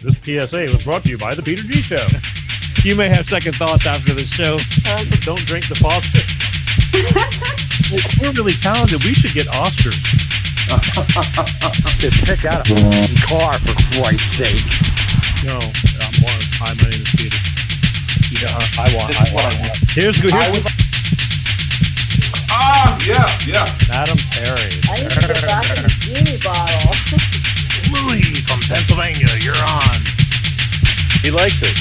This PSA was brought to you by the Peter G Show. You may have second thoughts after this show. Don't drink the faucet. We're really talented. We should get Oscars. Just pick out a car, for Christ's sake. No, hi, my name is Peter. I want. Here's good. Yeah. Madam Perry. I need to get back in the genie bottle. Louis from Pennsylvania, you're on. He likes it.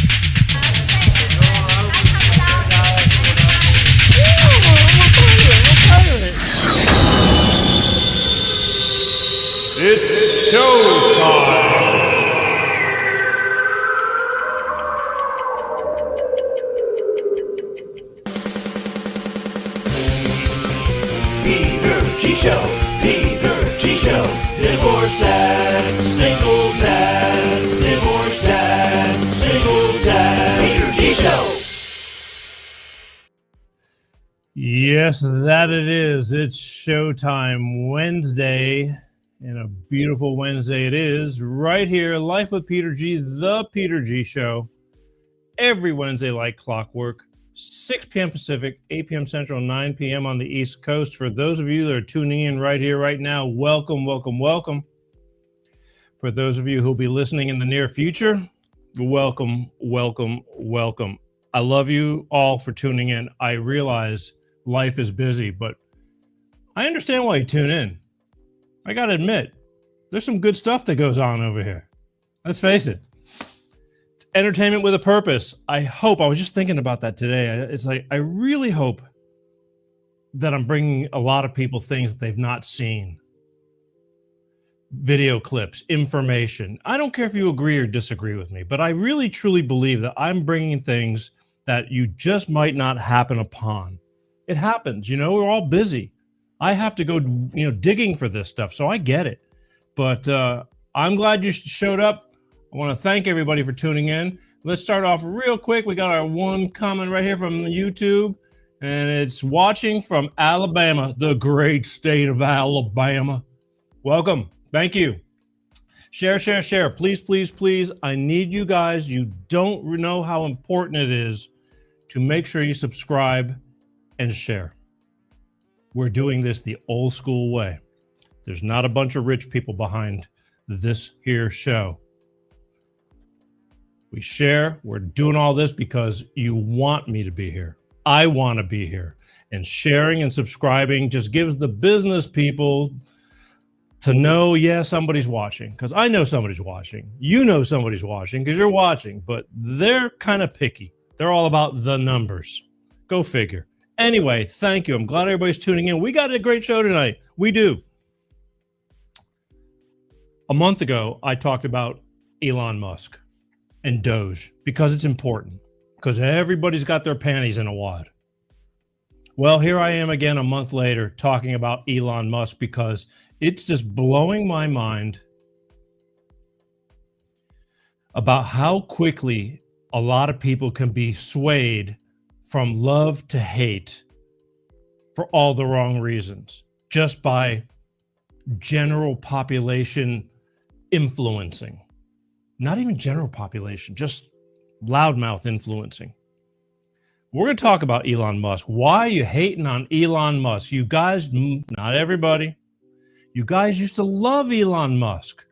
It's showtime. Peter G Show, Peter G Show, divorced dad, single dad, divorced dad, single dad, Peter G Show. Yes, that it is. It's showtime Wednesday, and a beautiful Wednesday it is. Right here, Life with Peter G, the Peter G Show. Every Wednesday like clockwork, 6 p.m. Pacific, 8 p.m. Central, 9 p.m. on the East Coast. For those of you that are tuning in right here, right now, welcome, welcome, welcome. For those of you who'll be listening in the near future, welcome, welcome, welcome. I love you all for tuning in. I realize life is busy, but I understand why you tune in. I got to admit, there's some good stuff that goes on over here. Let's face it. It's entertainment with a purpose. I was just thinking about that today. It's like, I really hope that I'm bringing a lot of people things that they've not seen. Video clips, information. I don't care if you agree or disagree with me, but I really, truly believe that I'm bringing things that you just might not happen upon. It happens, we're all busy. I have to go, digging for this stuff, so I get it. But I'm glad you showed up. I want to thank everybody for tuning in. Let's start off real quick. We got our one comment right here from YouTube, and it's watching from Alabama, the great state of Alabama. Welcome. Thank you. Share. Please, please, please. I need you guys. You don't know how important it is to make sure you subscribe and share. We're doing this the old school way. There's not a bunch of rich people behind this here show. We share. We're doing all this because you want me to be here. I want to be here. And sharing and subscribing just gives the business people to know, somebody's watching. Because I know somebody's watching. You know somebody's watching because you're watching. But they're kind of picky. They're all about the numbers. Go figure. Anyway, thank you. I'm glad everybody's tuning in. We got a great show tonight. We do. A month ago, I talked about Elon Musk and Doge because it's important. Because everybody's got their panties in a wad. Well, here I am again a month later talking about Elon Musk because it's just blowing my mind about how quickly a lot of people can be swayed from love to hate for all the wrong reasons, just by general population influencing. Not even general population, just loudmouth influencing. We're going to talk about Elon Musk. Why are you hating on Elon Musk? You guys, not everybody, you guys used to love Elon Musk.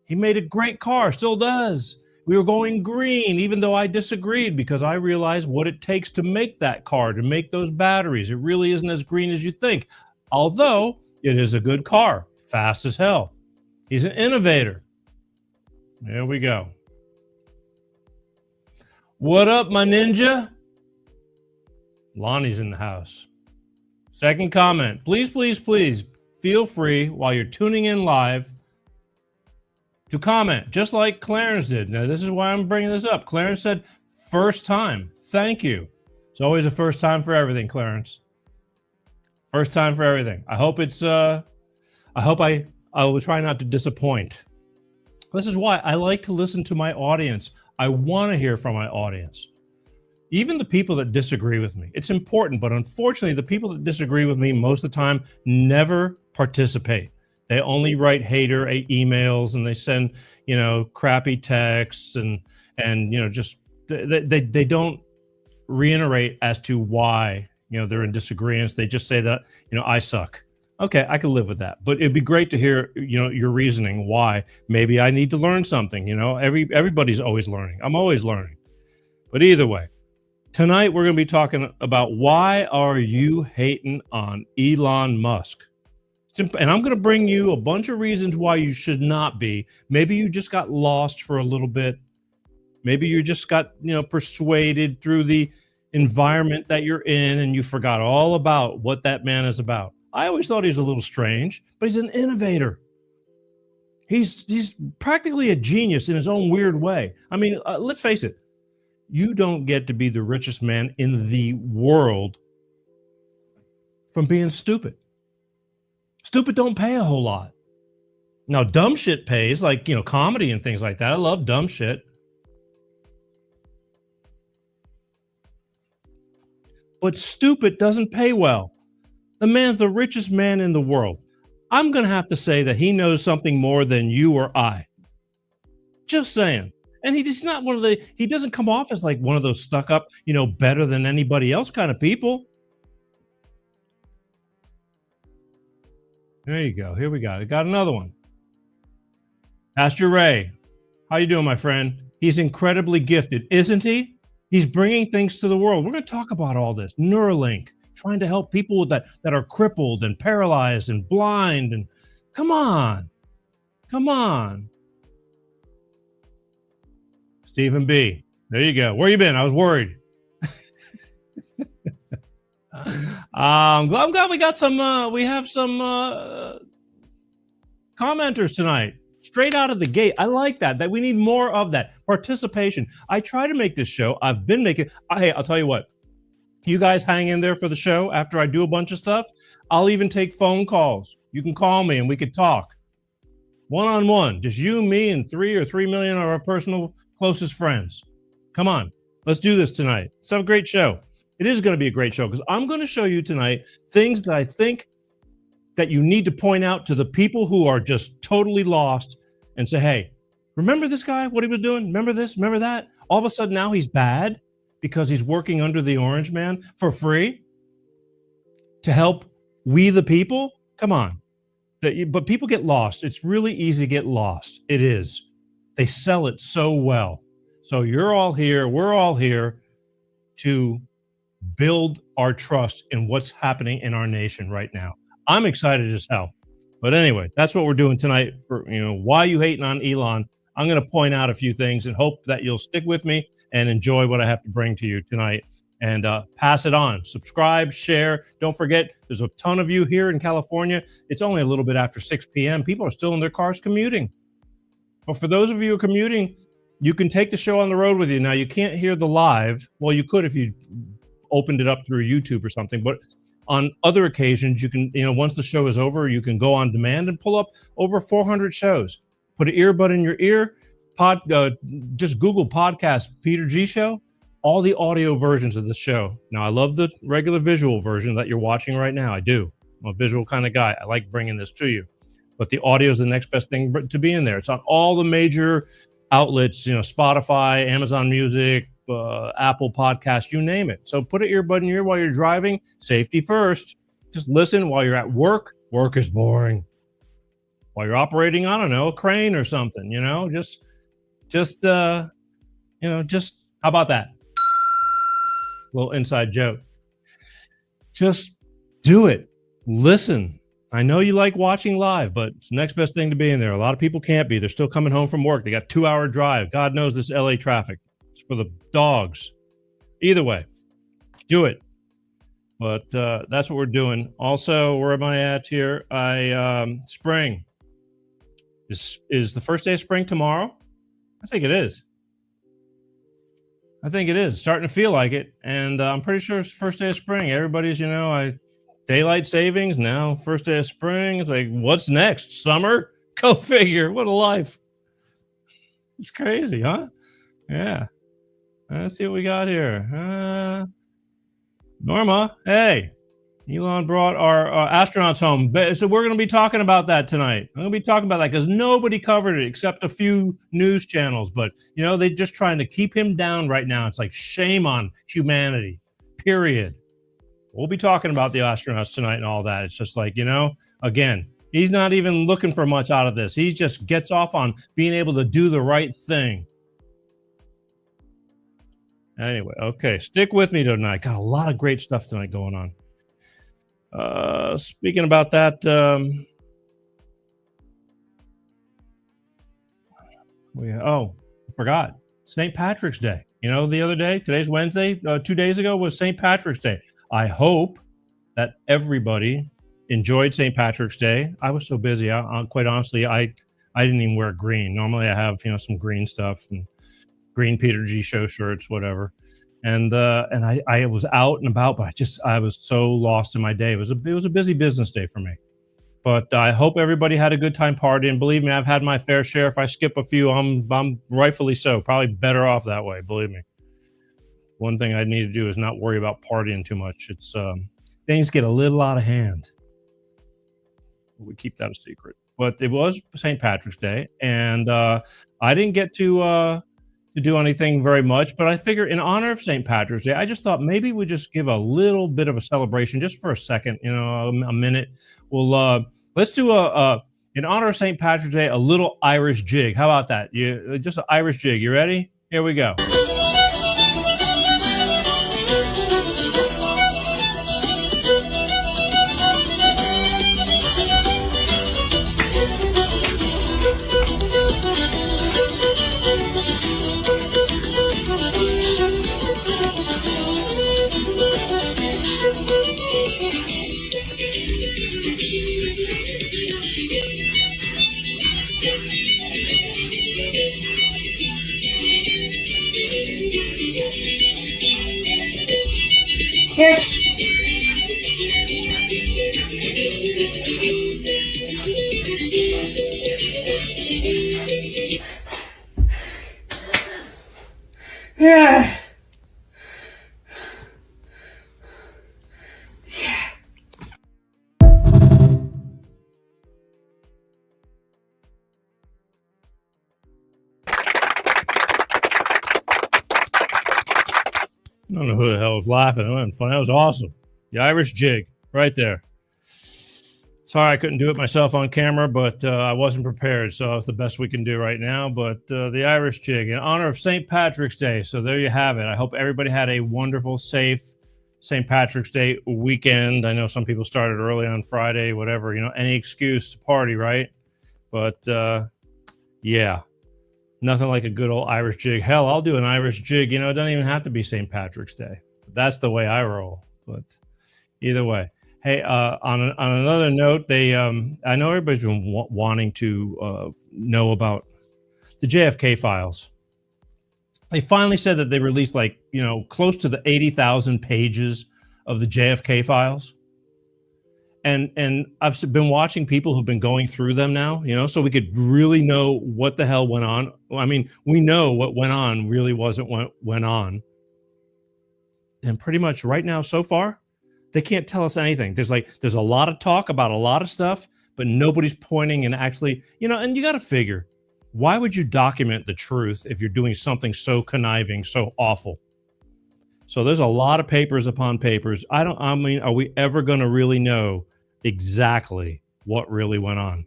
He made a great car, still does. We were going green, even though I disagreed because I realized what it takes to make that car, to make those batteries. It really isn't as green as you think, although it is a good car, fast as hell. He's an innovator. There we go. What up, my ninja? Lonnie's in the house. Second comment. Please, please, please feel free while you're tuning in live to comment, just like Clarence did. Now, this is why I'm bringing this up. Clarence said, first time. Thank you. It's always a first time for everything, Clarence. First time for everything. I hope it's, I will try not to disappoint. This is why I like to listen to my audience. I want to hear from my audience. Even the people that disagree with me. It's important, but unfortunately, the people that disagree with me most of the time never participate. They only write hater emails, and they send, crappy texts, and just they don't reiterate as to why they're in disagreements. They just say that I suck. Okay, I can live with that, but it'd be great to hear your reasoning why. Maybe I need to learn something. Everybody's always learning. I'm always learning. But either way, tonight we're going to be talking about why are you hating on Elon Musk. And I'm going to bring you a bunch of reasons why you should not be. Maybe you just got lost for a little bit. Maybe you just got, persuaded through the environment that you're in, and you forgot all about what that man is about. I always thought he was a little strange, but he's an innovator. He's practically a genius in his own weird way. I mean, let's face it. You don't get to be the richest man in the world from being stupid. Stupid don't pay a whole lot. Now, dumb shit pays, like, comedy and things like that. I love dumb shit. But stupid doesn't pay well. The man's the richest man in the world. I'm going to have to say that he knows something more than you or I. Just saying. And he's not he doesn't come off as like one of those stuck up, better than anybody else kind of people. There you go. Here we go. I got another one. Pastor Ray. How you doing, my friend? He's incredibly gifted, isn't he? He's bringing things to the world. We're going to talk about all this. Neuralink, trying to help people that are crippled and paralyzed and blind. And come on. Stephen B. There you go. Where you been? I was worried. I'm glad we got some. We have some commenters tonight, straight out of the gate. I like that. That we need more of that participation. I try to make this show. I've been making. Hey, I'll tell you what. You guys hang in there for the show. After I do a bunch of stuff, I'll even take phone calls. You can call me and we could talk one-on-one. Just you, me, and 3 or 3 million of our personal closest friends. Come on, let's do this tonight. Let's have a great show. It is going to be a great show because I'm going to show you tonight things that I think that you need to point out to the people who are just totally lost and say, hey, remember this guy, what he was doing? Remember this, remember that? All of a sudden now he's bad because he's working under the orange man for free to help we the people? Come on. But people get lost. It's really easy to get lost. It is. They sell it so well. So you're all here. We're all here to build our trust in what's happening in our nation right now. I'm excited as hell. But anyway, that's what we're doing tonight for, why you hating on Elon. I'm going to point out a few things and hope that you'll stick with me and enjoy what I have to bring to you tonight, and pass it on. Subscribe, share. Don't forget, there's a ton of you here in California. It's only a little bit after 6 p.m. People are still in their cars commuting. But for those of you who are commuting, you can take the show on the road with you. Now, you can't hear the live. Well, you could if you opened it up through YouTube or something. But on other occasions, you can, once the show is over, you can go on demand and pull up over 400 shows. Put an earbud in your ear. Just Google podcast Peter G Show. All the audio versions of the show. Now, I love the regular visual version that you're watching right now. I do. I'm a visual kind of guy. I like bringing this to you. But the audio is the next best thing to be in there. It's on all the major outlets, Spotify, Amazon Music, Apple Podcast, you name it. So put an earbud in your ear while you're driving. Safety first. Just listen while you're at work. Work is boring. While you're operating, I don't know, a crane or something, just how about that? Little inside joke. Just do it. Listen. I know you like watching live, but it's the next best thing to be in there. A lot of people can't be. They're still coming home from work. They got 2-hour drive. God knows this LA traffic. It's for the dogs. Either way, do it. But that's what we're doing. Also, where am I at here? Spring. Is the first day of spring tomorrow? I think it is. Starting to feel like it. And I'm pretty sure it's the first day of spring. Everybody's, daylight savings now, first day of spring. It's like, what's next? Summer? Go figure. What a life. It's crazy, huh? Yeah. Let's see what we got here. Norma, hey. Elon brought our astronauts home. So we're going to be talking about that tonight. I'm going to be talking about that because nobody covered it except a few news channels. But, you know, they're just trying to keep him down right now. It's like shame on humanity, period. We'll be talking about the astronauts tonight and all that. It's just like, you know, again, he's not even looking for much out of this. He just gets off on being able to do the right thing. Anyway, okay, stick with me tonight. Got a lot of great stuff tonight going on. Speaking about that, I forgot St. Patrick's Day. You know, the other day, today's Wednesday, 2 days ago was St. Patrick's Day. I hope that everybody enjoyed St. Patrick's Day. I was so busy. Quite honestly, I didn't even wear green. Normally I have, you know, some green stuff and green Peter G show shirts, whatever. And I was out and about, but I was so lost in my day. It was a busy business day for me. But I hope everybody had a good time partying. Believe me, I've had my fair share. If I skip a few, I'm rightfully so. Probably better off that way. Believe me. One thing I need to do is not worry about partying too much. It's things get a little out of hand. We keep that a secret. But it was St. Patrick's Day, and I didn't get to do anything very much, but I figure in honor of St. Patrick's Day, I just thought maybe we just give a little bit of a celebration just for a second, you know, a minute. We'll let's do in honor of St. Patrick's Day, a little Irish jig. How about that? Just an Irish jig. You ready? Here we go. Here. Yeah. I don't know who the hell was laughing. It wasn't funny. That was awesome. The Irish jig right there. Sorry I couldn't do it myself on camera, but I wasn't prepared, so it's the best we can do right now. But the Irish jig in honor of St. Patrick's Day. So there you have it. I hope everybody had a wonderful, safe St. Patrick's Day weekend. I know some people started early on Friday, whatever, you know, any excuse to party, right? But yeah. Nothing like a good old Irish jig. Hell, I'll do an Irish jig. You know, it doesn't even have to be St. Patrick's Day. That's the way I roll. But either way, hey, on another note, they I know everybody's been wanting to know about the JFK files. They finally said that they released, like, you know, close to the 80,000 pages of the JFK files. And I've been watching people who've been going through them now, you know, so we could really know what the hell went on. I mean, we know what went on really wasn't what went on. And pretty much right now, so far, they can't tell us anything. There's a lot of talk about a lot of stuff, but nobody's pointing and actually, you know, and you got to figure, why would you document the truth if you're doing something so conniving, so awful? So there's a lot of papers upon papers. I mean, are we ever going to really know exactly what really went on?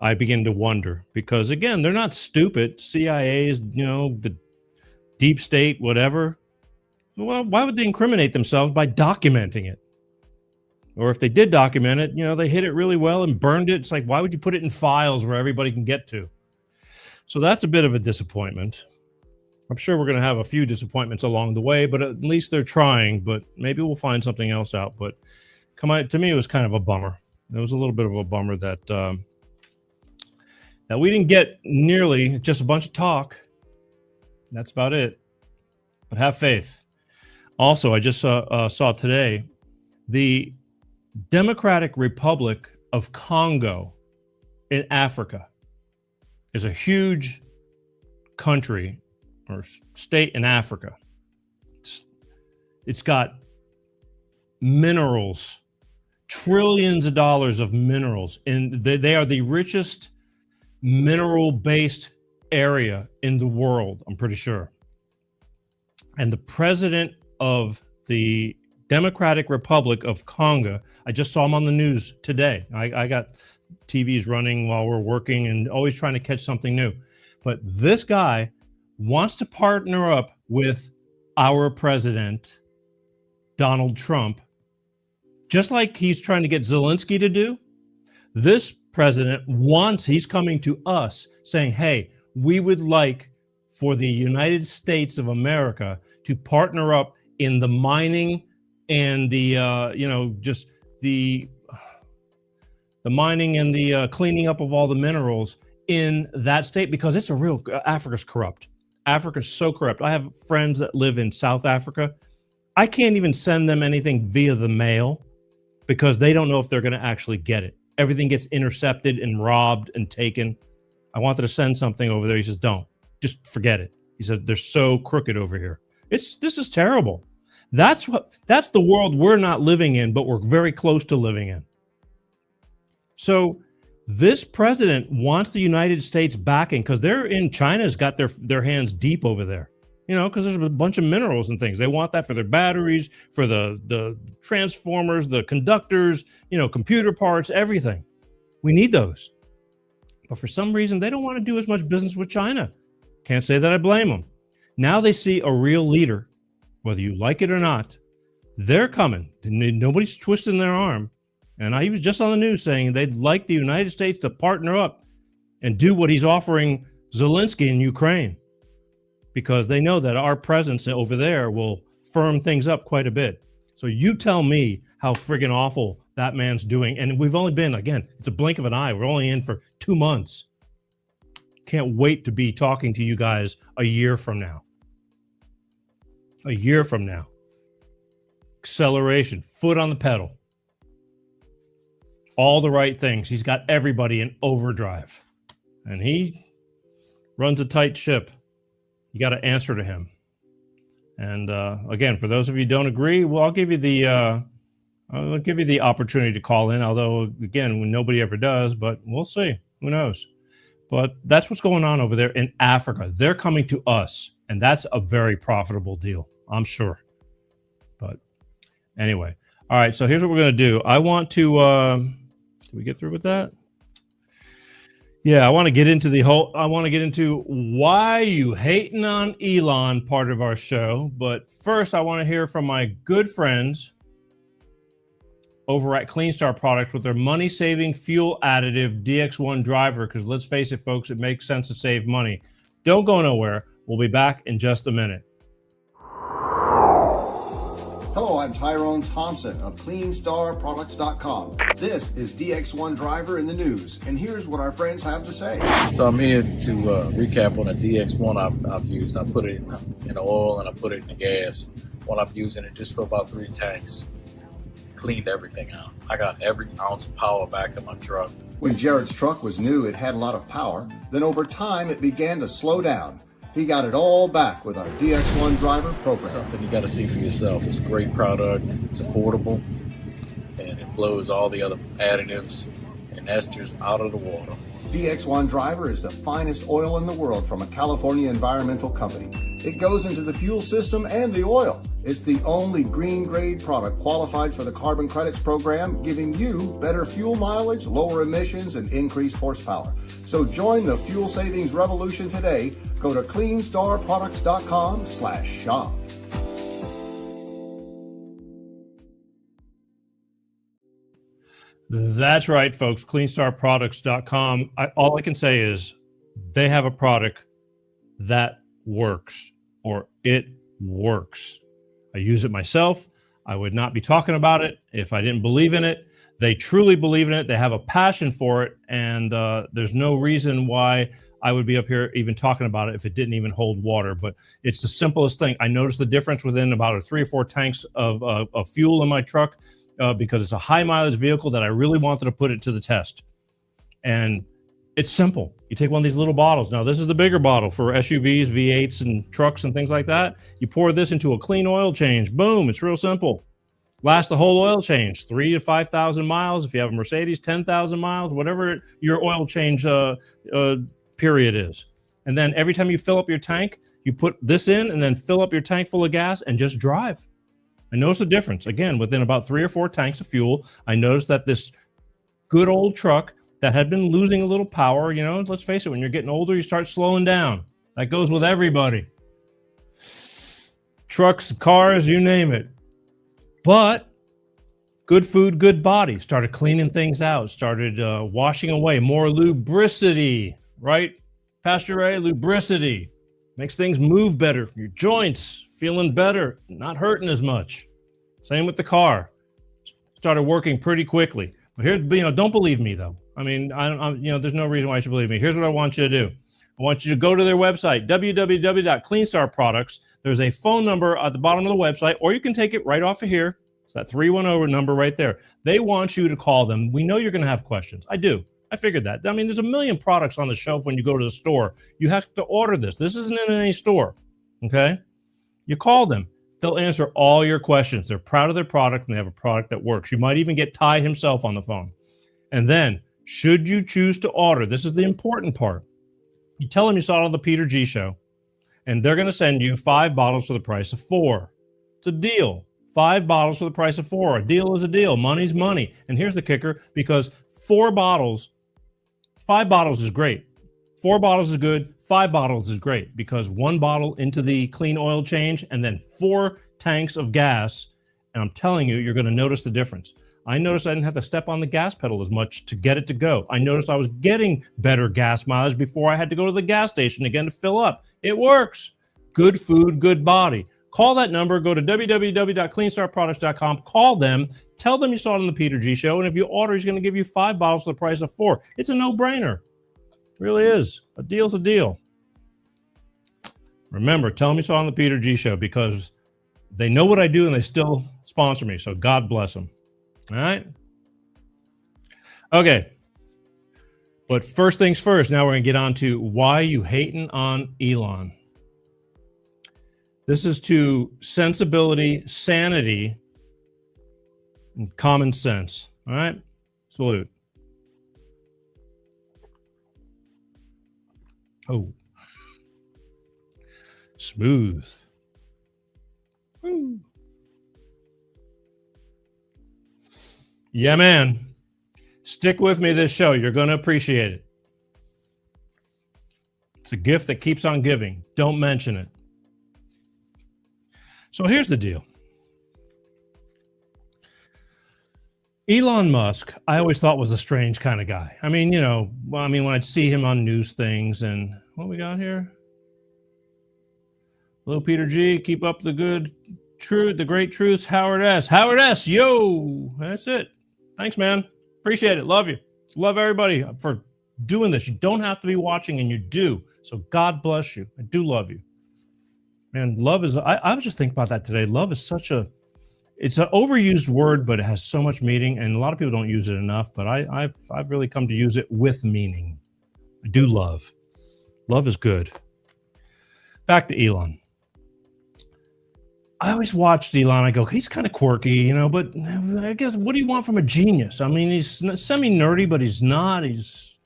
I begin to wonder, because again, they're not stupid. CIA's, you know, the deep state, whatever. Well, why would they incriminate themselves by documenting it? Or if they did document it, you know, they hid it really well and burned it. It's like, why would you put it in files where everybody can get to? So that's a bit of a disappointment. I'm sure we're going to have a few disappointments along the way, but at least they're trying. But maybe we'll find something else out. But to me, it was kind of a bummer. It was a little bit of a bummer that we didn't get nearly just a bunch of talk. That's about it. But have faith. Also, I just saw today the Democratic Republic of Congo in Africa is a huge country or state in Africa. It's got minerals trillions of dollars of minerals, and they are the richest mineral-based area in the world, I'm pretty sure. And the president of the Democratic Republic of Congo, I just saw him on the news today. I got TVs running while we're working and always trying to catch something new. But this guy wants to partner up with our president, Donald Trump, just like he's trying to get Zelensky to do. This president he's coming to us saying, hey, we would like for the United States of America to partner up in the mining and the mining and the cleaning up of all the minerals in that state, because it's Africa's corrupt. Africa's so corrupt. I have friends that live in South Africa. I can't even send them anything via the mail because they don't know if they're going to actually get it. Everything gets intercepted and robbed and taken. I wanted to send something over there. He says, don't. Just forget it. He said, they're so crooked over here. This is terrible. That's the world we're not living in, but we're very close to living in. So this president wants the United States backing because China's got their hands deep over there, because there's a bunch of minerals and things. They want that for their batteries, for the transformers, the conductors, computer parts, everything. We need those. But for some reason, they don't want to do as much business with China. Can't say that I blame them. Now they see a real leader, whether you like it or not. They're coming. Nobody's twisting their arm. And he was just on the news saying they'd like the United States to partner up and do what he's offering Zelensky in Ukraine, because they know that our presence over there will firm things up quite a bit. So you tell me how friggin' awful that man's doing. And we've only been, again, it's a blink of an eye. We're only in for 2 months. Can't wait to be talking to you guys a year from now. A year from now. Acceleration, foot on the pedal. All the right things. He's got everybody in overdrive. And he runs a tight ship. You got to answer to him. And again, for those of you who don't agree, well, I'll give you the opportunity to call in. Although, again, nobody ever does, but we'll see. Who knows? But that's what's going on over there in Africa. They're coming to us, and that's a very profitable deal, I'm sure. But anyway, all right. So here's what we're going to do. I want to. Did we get through with that? Yeah, I want to get into why you hating on Elon part of our show. But first, I want to hear from my good friends over at Clean Star Products with their money-saving fuel additive DX1 driver, because let's face it, folks, it makes sense to save money. Don't go nowhere. We'll be back in just a minute. Hello, I'm Tyrone Thompson of CleanStarProducts.com. This is DX1 Driver in the news, and here's what our friends have to say. So I'm here to recap on the DX1 I've used. I put it in oil and I put it in the gas. While I'm using it just for about 3 tanks. Cleaned everything out. I got every ounce of power back in my truck. When Jared's truck was new, it had a lot of power. Then over time, it began to slow down. He got it all back with our DX1 driver program. Something you got to see for yourself. It's a great product. It's affordable. And it blows all the other additives and esters out of the water. DX1 driver is the finest oil in the world from a California environmental company. It goes into the fuel system and the oil. It's the only green grade product qualified for the carbon credits program, giving you better fuel mileage, lower emissions, and increased horsepower. So join the fuel savings revolution today. Go to CleanStarProducts.com/shop. That's right, folks. CleanStarProducts.com. All I can say is they have a product that works, or it works. I use it myself. I would not be talking about it if I didn't believe in it. They truly believe in it. They have a passion for it. And there's no reason why I would be up here even talking about it if it didn't even hold water. But it's the simplest thing. I noticed the difference within about 3 or 4 tanks of fuel in my truck because it's a high mileage vehicle that I really wanted to put it to the test. And it's simple. You take one of these little bottles. Now, this is the bigger bottle for SUVs, V8s, and trucks and things like that. You pour this into a clean oil change. Boom. It's real simple. Last the whole oil change, 3,000 to 5,000 miles. If you have a Mercedes, 10,000 miles, whatever your oil change period is. And then every time you fill up your tank, you put this in and then fill up your tank full of gas and just drive. I noticed a difference. Again, within about 3 or 4 tanks of fuel, I noticed that this good old truck that had been losing a little power, you know, let's face it, when you're getting older, you start slowing down. That goes with everybody. Trucks, cars, you name it. But good food, good body. Started cleaning things out. Started washing away. More lubricity, right? Pastor Ray, lubricity. Makes things move better. Your joints feeling better. Not hurting as much. Same with the car. Started working pretty quickly. But here's, you know, don't believe me though. I mean, there's no reason why you should believe me. Here's what I want you to do. I want you to go to their website, www.cleanstarproducts. There's a phone number at the bottom of the website, or you can take it right off of here. It's that 310 number right there. They want you to call them. We know you're going to have questions. I do. I figured that. I mean, there's a million products on the shelf when you go to the store. You have to order this. This isn't in any store. Okay? You call them. They'll answer all your questions. They're proud of their product, and they have a product that works. You might even get Ty himself on the phone. And then, should you choose to order, this is the important part. You tell them you saw it on the Peter G Show, and they're going to send you 5 bottles for the price of 4. It's a deal. 5 bottles for the price of 4. A deal is a deal. Money's money. And here's the kicker, because 5 bottles is great. 4 bottles is good. 5 bottles is great, because 1 bottle into the clean oil change and then 4 tanks of gas. And I'm telling you, you're going to notice the difference. I noticed I didn't have to step on the gas pedal as much to get it to go. I noticed I was getting better gas mileage before I had to go to the gas station again to fill up. It works. Good food, good body. Call that number. Go to www.cleanstarproducts.com. Call them. Tell them you saw it on the Peter G Show. And if you order, he's going to give you 5 bottles for the price of 4. It's a no-brainer. It really is. A deal's a deal. Remember, tell them you saw it on the Peter G Show, because they know what I do and they still sponsor me. So God bless them. All right. Okay. But first things first, now we're going to get on to why you hating on Elon. This is to sensibility, sanity, and common sense. All right. Salute. Oh. Smooth. Woo. Yeah, man. Stick with me this show. You're going to appreciate it. It's a gift that keeps on giving. Don't mention it. So here's the deal. Elon Musk, I always thought was a strange kind of guy. I mean, when I'd see him on news things, and what we got here? Hello, Peter G. Keep up the good truth, the great truths. Howard S. Howard S. Yo, that's it. Thanks, man. Appreciate it. Love you. Love everybody for doing this. You don't have to be watching, and you do. So God bless you. I do love you. Man, love is, I was just thinking about that today. Love is it's an overused word, but it has so much meaning, and a lot of people don't use it enough, but I've really come to use it with meaning. I do love. Love is good. Back to Elon. I always watched Elon. I go, he's kind of quirky, but I guess, what do you want from a genius? I mean, he's semi-nerdy, but he's not. He's,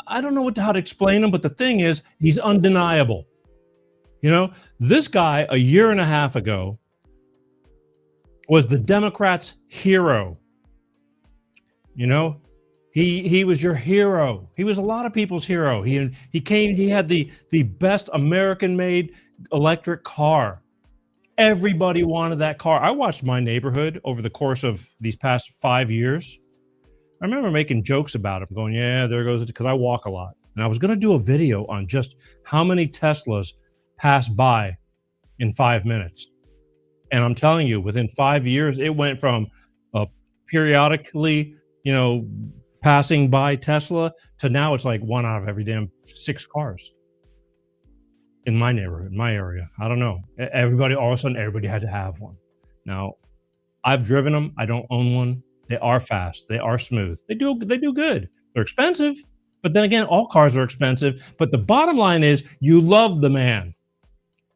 I don't know how to explain him, but the thing is, he's undeniable. This guy a year and a half ago was the Democrats' hero. He was your hero. He was a lot of people's hero. He had the best American-made electric car. Everybody wanted that car. I watched my neighborhood over the course of these past 5 years. I remember making jokes about him, going, yeah, there goes it, because I walk a lot. And I was going to do a video on just how many Teslas pass by in 5 minutes. And I'm telling you, within 5 years, it went from periodically, passing by Tesla to now it's like 1 out of every damn 6 cars in my neighborhood, in my area. I don't know. All of a sudden, everybody had to have one. Now, I've driven them. I don't own one. They are fast. They are smooth. They do good. They're expensive, but then again, all cars are expensive. But the bottom line is, you love the man.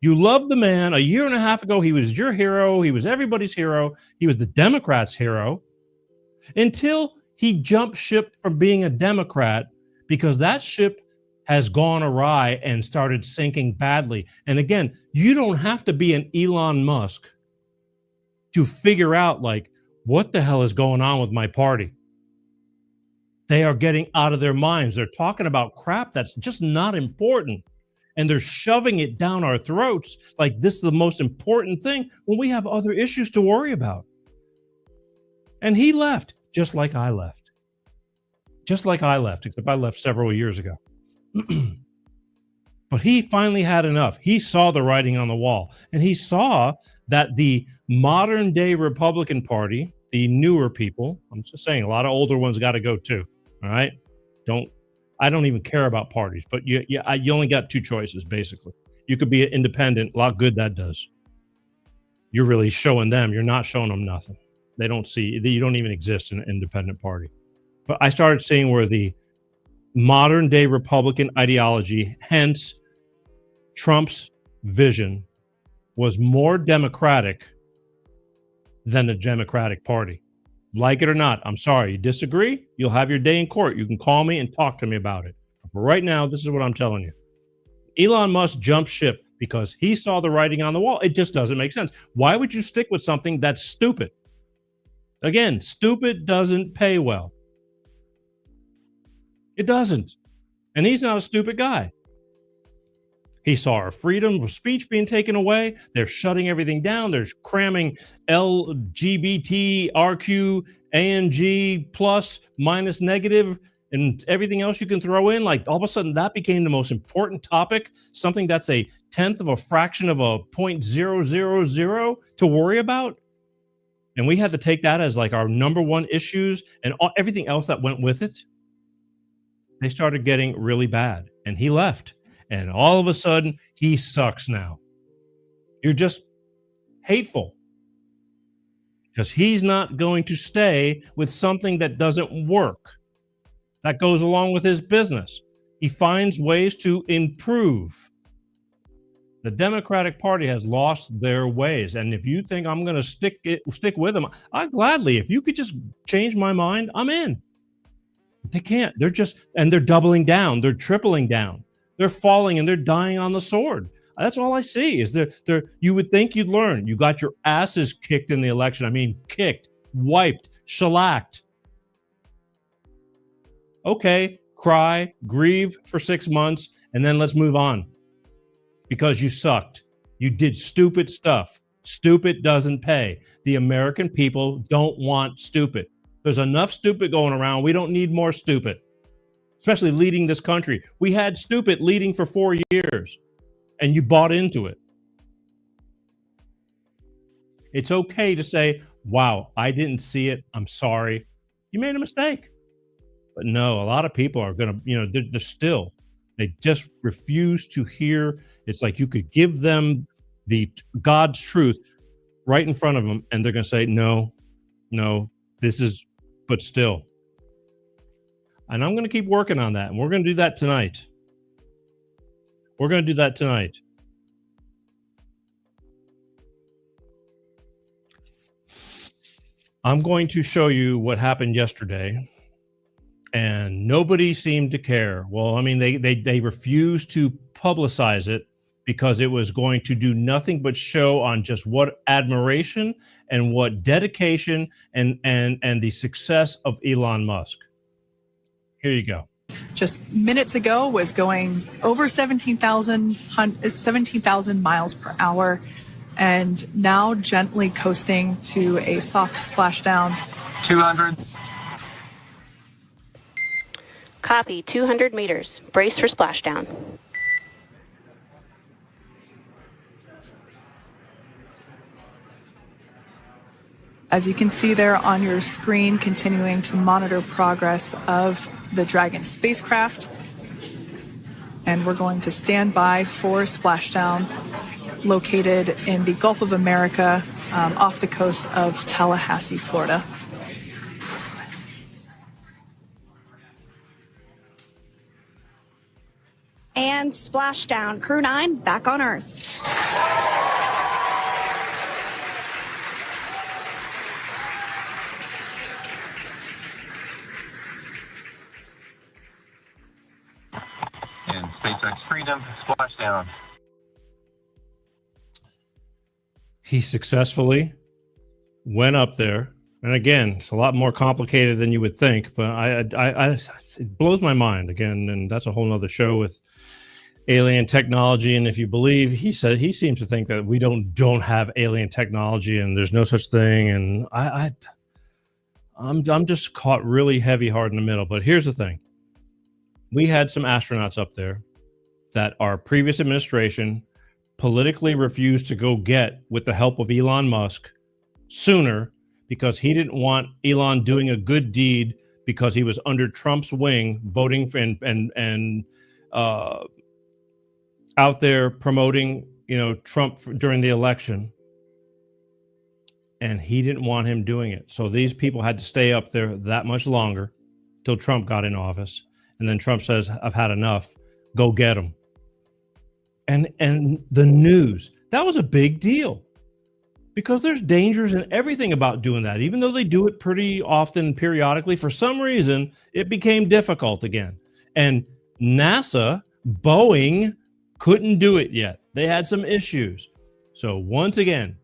You loved the man. A year and a half ago, he was your hero. He was everybody's hero. He was the Democrats' hero until he jumped ship from being a Democrat because that ship has gone awry and started sinking badly. And again, you don't have to be an Elon Musk to figure out, like, what the hell is going on with my party? They are getting out of their minds. They're talking about crap that's just not important. And they're shoving it down our throats like this is the most important thing when we have other issues to worry about. And he left, just like I left. Just like I left, except I left several years ago. But he finally had enough. He saw the writing on the wall. And he saw that the modern day Republican Party, the newer people, I'm just saying, a lot of older ones got to go too. All right? I don't even care about parties, but you only got two choices, basically. You could be an independent, a lot good that does. You're really showing them. You're not showing them nothing. They don't see, you don't even exist in an independent party. But I started seeing where the modern day Republican ideology, hence Trump's vision, was more democratic than the Democratic Party. Like it or not, I'm sorry. You disagree? You'll have your day in court. You can call me and talk to me about it. But for right now, this is what I'm telling you. Elon Musk jumped ship because he saw the writing on the wall. It just doesn't make sense. Why would you stick with something that's stupid? Again, stupid doesn't pay well. It doesn't. And he's not a stupid guy. He saw our freedom of speech being taken away. They're shutting everything down. They're cramming LGBT, RQ, ANG, plus, minus, negative, and everything else you can throw in. Like all of a sudden that became the most important topic, something that's a tenth of a fraction of a 0.000 to worry about. And we had to take that as like our number one issues and everything else that went with it. They started getting really bad and he left. And all of a sudden, he sucks now. You're just hateful. Because he's not going to stay with something that doesn't work. That goes along with his business. He finds ways to improve. The Democratic Party has lost their ways. And if you think I'm going to stick with them, I'd gladly. If you could just change my mind, I'm in. They can't. They're doubling down. They're tripling down. They're falling and they're dying on the sword. That's all I see is you would think you'd learn. You got your asses kicked in the election. I mean, kicked, wiped, shellacked. Okay, cry, grieve for 6 months, and then let's move on. Because you sucked. You did stupid stuff. Stupid doesn't pay. The American people don't want stupid. There's enough stupid going around. We don't need more stupid. Especially leading this country. We had stupid leading for 4 years, and you bought into it. It's okay to say, wow, I didn't see it. I'm sorry. You made a mistake. But no, a lot of people are going to, they just refuse to hear. It's like you could give them the God's truth right in front of them, and they're going to say, no, but still. And I'm going to keep working on that. And we're going to do that tonight. I'm going to show you what happened yesterday. And nobody seemed to care. Well, I mean, they refused to publicize it because it was going to do nothing but show on just what admiration and what dedication and the success of Elon Musk. Here you go. Just minutes ago was going over 17,000 miles per hour and now gently coasting to a soft splashdown. 200. Copy, 200 meters. Brace for splashdown. As you can see there on your screen, continuing to monitor progress of the Dragon spacecraft. And we're going to stand by for splashdown located in the Gulf of America off the coast of Tallahassee, Florida. And and splashdown. Crew 9 back on Earth. And SpaceX Freedom, splashdown. He successfully went up there. And again, it's a lot more complicated than you would think, but it blows my mind again. And that's a whole nother show with alien technology. And if you believe, he seems to think that we don't have alien technology and there's no such thing. And I'm just caught really heavy hard in the middle. But here's the thing. We had some astronauts up there that our previous administration politically refused to go get with the help of Elon Musk sooner, because he didn't want Elon doing a good deed because he was under Trump's wing, voting for and out there promoting, Trump during the election. And he didn't want him doing it. So these people had to stay up there that much longer till Trump got in office. And then Trump says, I've had enough. Go get him. And the news, that was a big deal. Because there's dangers in everything about doing that. Even though they do it pretty often, periodically, for some reason, it became difficult again. And NASA, Boeing, couldn't do it yet. They had some issues. So once again,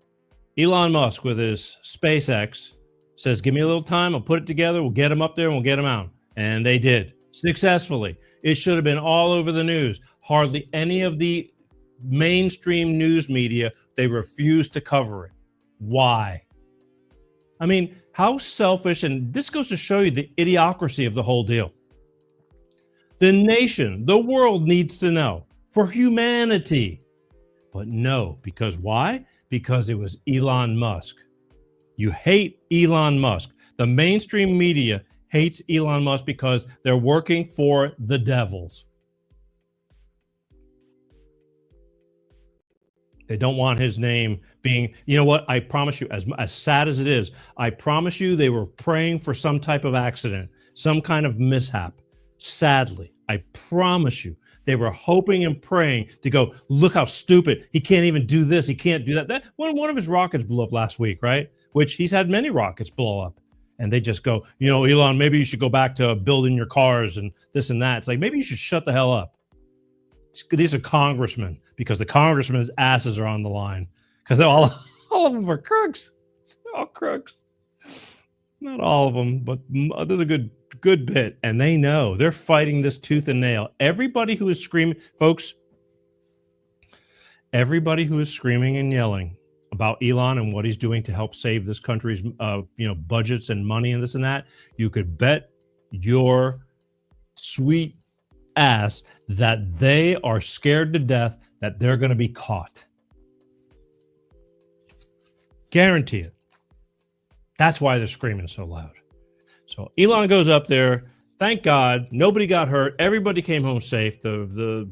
Elon Musk with his SpaceX says, give me a little time. I'll put it together. We'll get him up there and we'll get him out. And they did successfully. It should have been all over the news. Hardly any of the mainstream news media, they refused to cover it. Why? I mean, how selfish, and this goes to show you the idiocracy of the whole deal. The nation, the world needs to know for humanity. But no, because why? Because it was Elon Musk. You hate Elon Musk. The mainstream media hates Elon Musk because they're working for the devils. They don't want his name being, you know what? I promise you, as sad as it is, I promise you they were praying for some type of accident, some kind of mishap. Sadly, I promise you, they were hoping and praying to go, look how stupid. He can't even do this. He can't do that. That one of his rockets blew up last week, right? Which he's had many rockets blow up. And they just go, Elon, maybe you should go back to building your cars and this and that. It's like, maybe you should shut the hell up. These are congressmen, because the congressmen's asses are on the line, because all of them are crooks. They're all crooks. Not all of them, but there's a good bit. And they know they're fighting this tooth and nail. Everybody who is screaming, folks, everybody who is screaming and yelling about Elon and what he's doing to help save this country's budgets and money and this and that, you could bet your sweet ass that they are scared to death that they're going to be caught. Guarantee it. That's why they're screaming so loud. So Elon goes up there. Thank God nobody got hurt. Everybody came home safe. They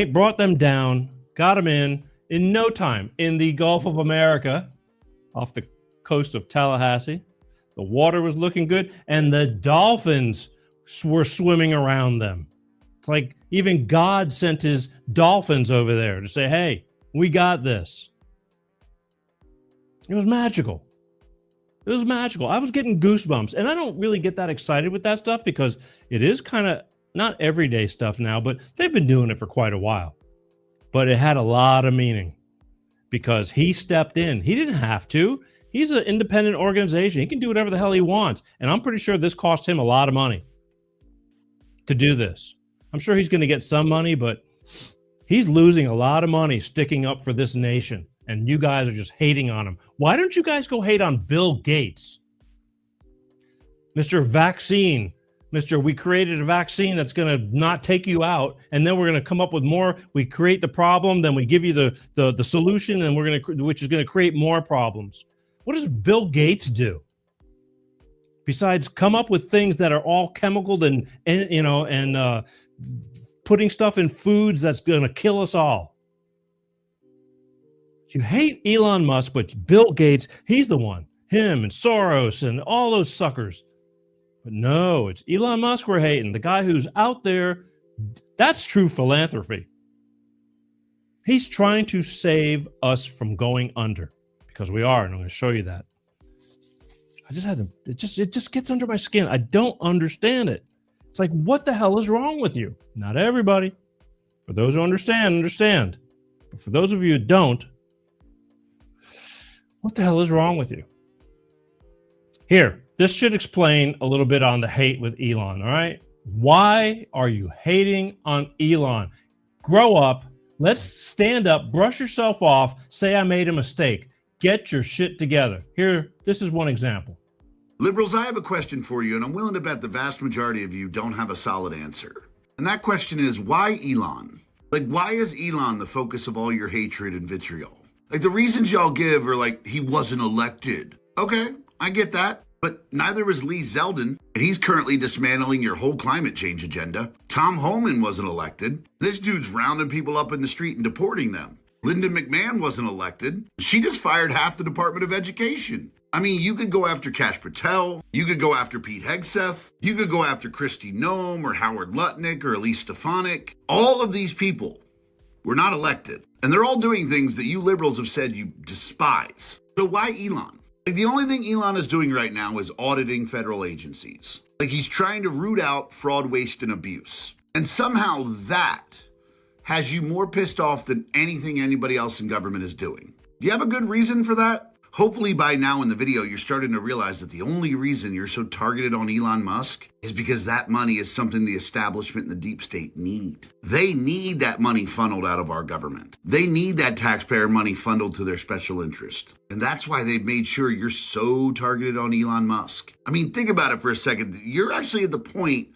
brought them down, got them in no time in the Gulf of America, off the coast of Tallahassee. The water was looking good, and the dolphins were swimming around them. It's like even God sent his dolphins over there to say, hey, we got this. It was magical. It was magical. I was getting goosebumps, and I don't really get that excited with that stuff because it is kind of not everyday stuff now, but they've been doing it for quite a while. But it had a lot of meaning because he stepped in. He didn't have to. He's an independent organization. He can do whatever the hell he wants. And I'm pretty sure this cost him a lot of money to do this. I'm sure he's going to get some money, but he's losing a lot of money sticking up for this nation. And you guys are just hating on him. Why don't you guys go hate on Bill Gates? Mr. Vaccine. Mr. We created a vaccine that's going to not take you out. And then we're going to come up with more. We create the problem. Then we give you the solution, and which is going to create more problems. What does Bill Gates do? Besides come up with things that are all chemical and putting stuff in foods that's going to kill us all. You hate Elon Musk, but Bill Gates, he's the one. Him and Soros and all those suckers. But no, it's Elon Musk we're hating. The guy who's out there That's true philanthropy. He's trying to save us from going under, because we are, and I'm going to show you that. I just had to, it just gets under my skin. I don't understand it. It's like, what the hell is wrong with you? Not everybody. For those who understand. But for those of you who don't, what the hell is wrong with you? Here, this should explain a little bit on the hate with Elon, all right? Why are you hating on Elon? Grow up. Let's stand up, brush yourself off, say I made a mistake. Get your shit together. Here, this is one example. Liberals, I have a question for you, and I'm willing to bet the vast majority of you don't have a solid answer. And that question is, why Elon? Like, why is Elon the focus of all your hatred and vitriol? Like, the reasons y'all give are like, he wasn't elected. Okay, I get that. But neither was Lee Zeldin, and he's currently dismantling your whole climate change agenda. Tom Homan wasn't elected. This dude's rounding people up in the street and deporting them. Lyndon McMahon wasn't elected. She just fired half the Department of Education. I mean, you could go after Kash Patel. You could go after Pete Hegseth. You could go after Kristi Noem or Howard Lutnick or Elise Stefanik. All of these people were not elected. And they're all doing things that you liberals have said you despise. So why Elon? Like, the only thing Elon is doing right now is auditing federal agencies. Like, he's trying to root out fraud, waste, and abuse. And somehow that has you more pissed off than anything anybody else in government is doing. Do you have a good reason for that? Hopefully by now in the video, you're starting to realize that the only reason you're so targeted on Elon Musk is because that money is something the establishment and the deep state need. They need that money funneled out of our government. They need that taxpayer money funneled to their special interest. And that's why they've made sure you're so targeted on Elon Musk. I mean, think about it for a second. You're actually at the point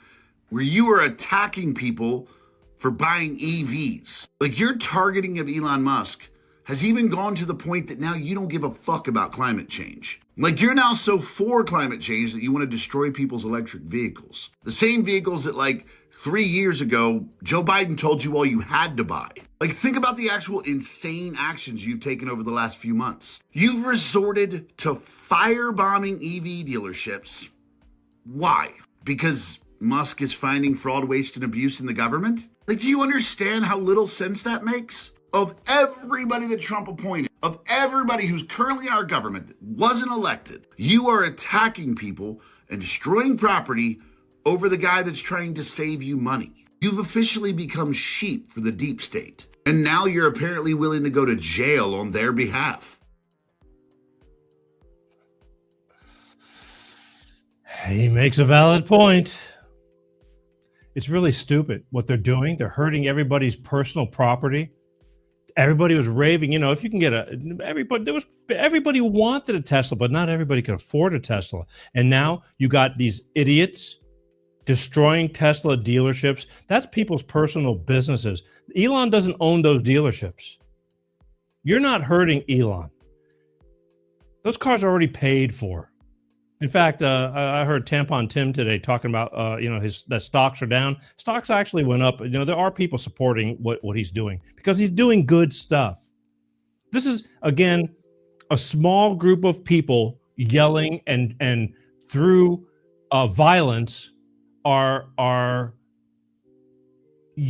where you are attacking people for buying EVs. Like, your targeting of Elon Musk has even gone to the point that now you don't give a fuck about climate change. Like, you're now so for climate change that you want to destroy people's electric vehicles. The same vehicles that, like, 3 years ago, Joe Biden told you all you had to buy. Like, think about the actual insane actions you've taken over the last few months. You've resorted to firebombing EV dealerships. Why? Because Musk is finding fraud, waste, and abuse in the government? Like, do you understand how little sense that makes? Of everybody that Trump appointed, of everybody who's currently in our government that wasn't elected, you are attacking people and destroying property over the guy that's trying to save you money. You've officially become sheep for the deep state. And now you're apparently willing to go to jail on their behalf. He makes a valid point. It's really stupid what they're doing. They're hurting everybody's personal property. Everybody was raving, you know, if you can get everybody wanted a Tesla, but not everybody could afford a Tesla. And now you got these idiots destroying Tesla dealerships. That's people's personal businesses. Elon doesn't own those dealerships. You're not hurting Elon. Those cars are already paid for. In fact, I heard Tampon Tim today talking about, that stocks are down. Stocks actually went up. You know, there are people supporting what he's doing because he's doing good stuff. This is, again, a small group of people yelling and through violence are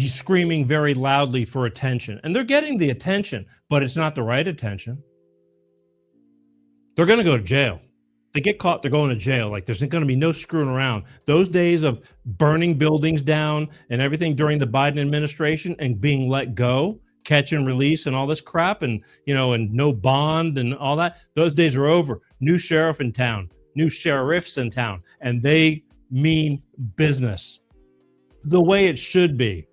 screaming very loudly for attention. And they're getting the attention, but it's not the right attention. They're going to go to jail. They get caught, they're going to jail. Like, there's going to be no screwing around. Those days of burning buildings down and everything during the Biden administration and being let go, catch and release and all this crap and, you know, and no bond and all that, those days are over. New sheriff in town, new sheriffs in town, and they mean business the way it should be.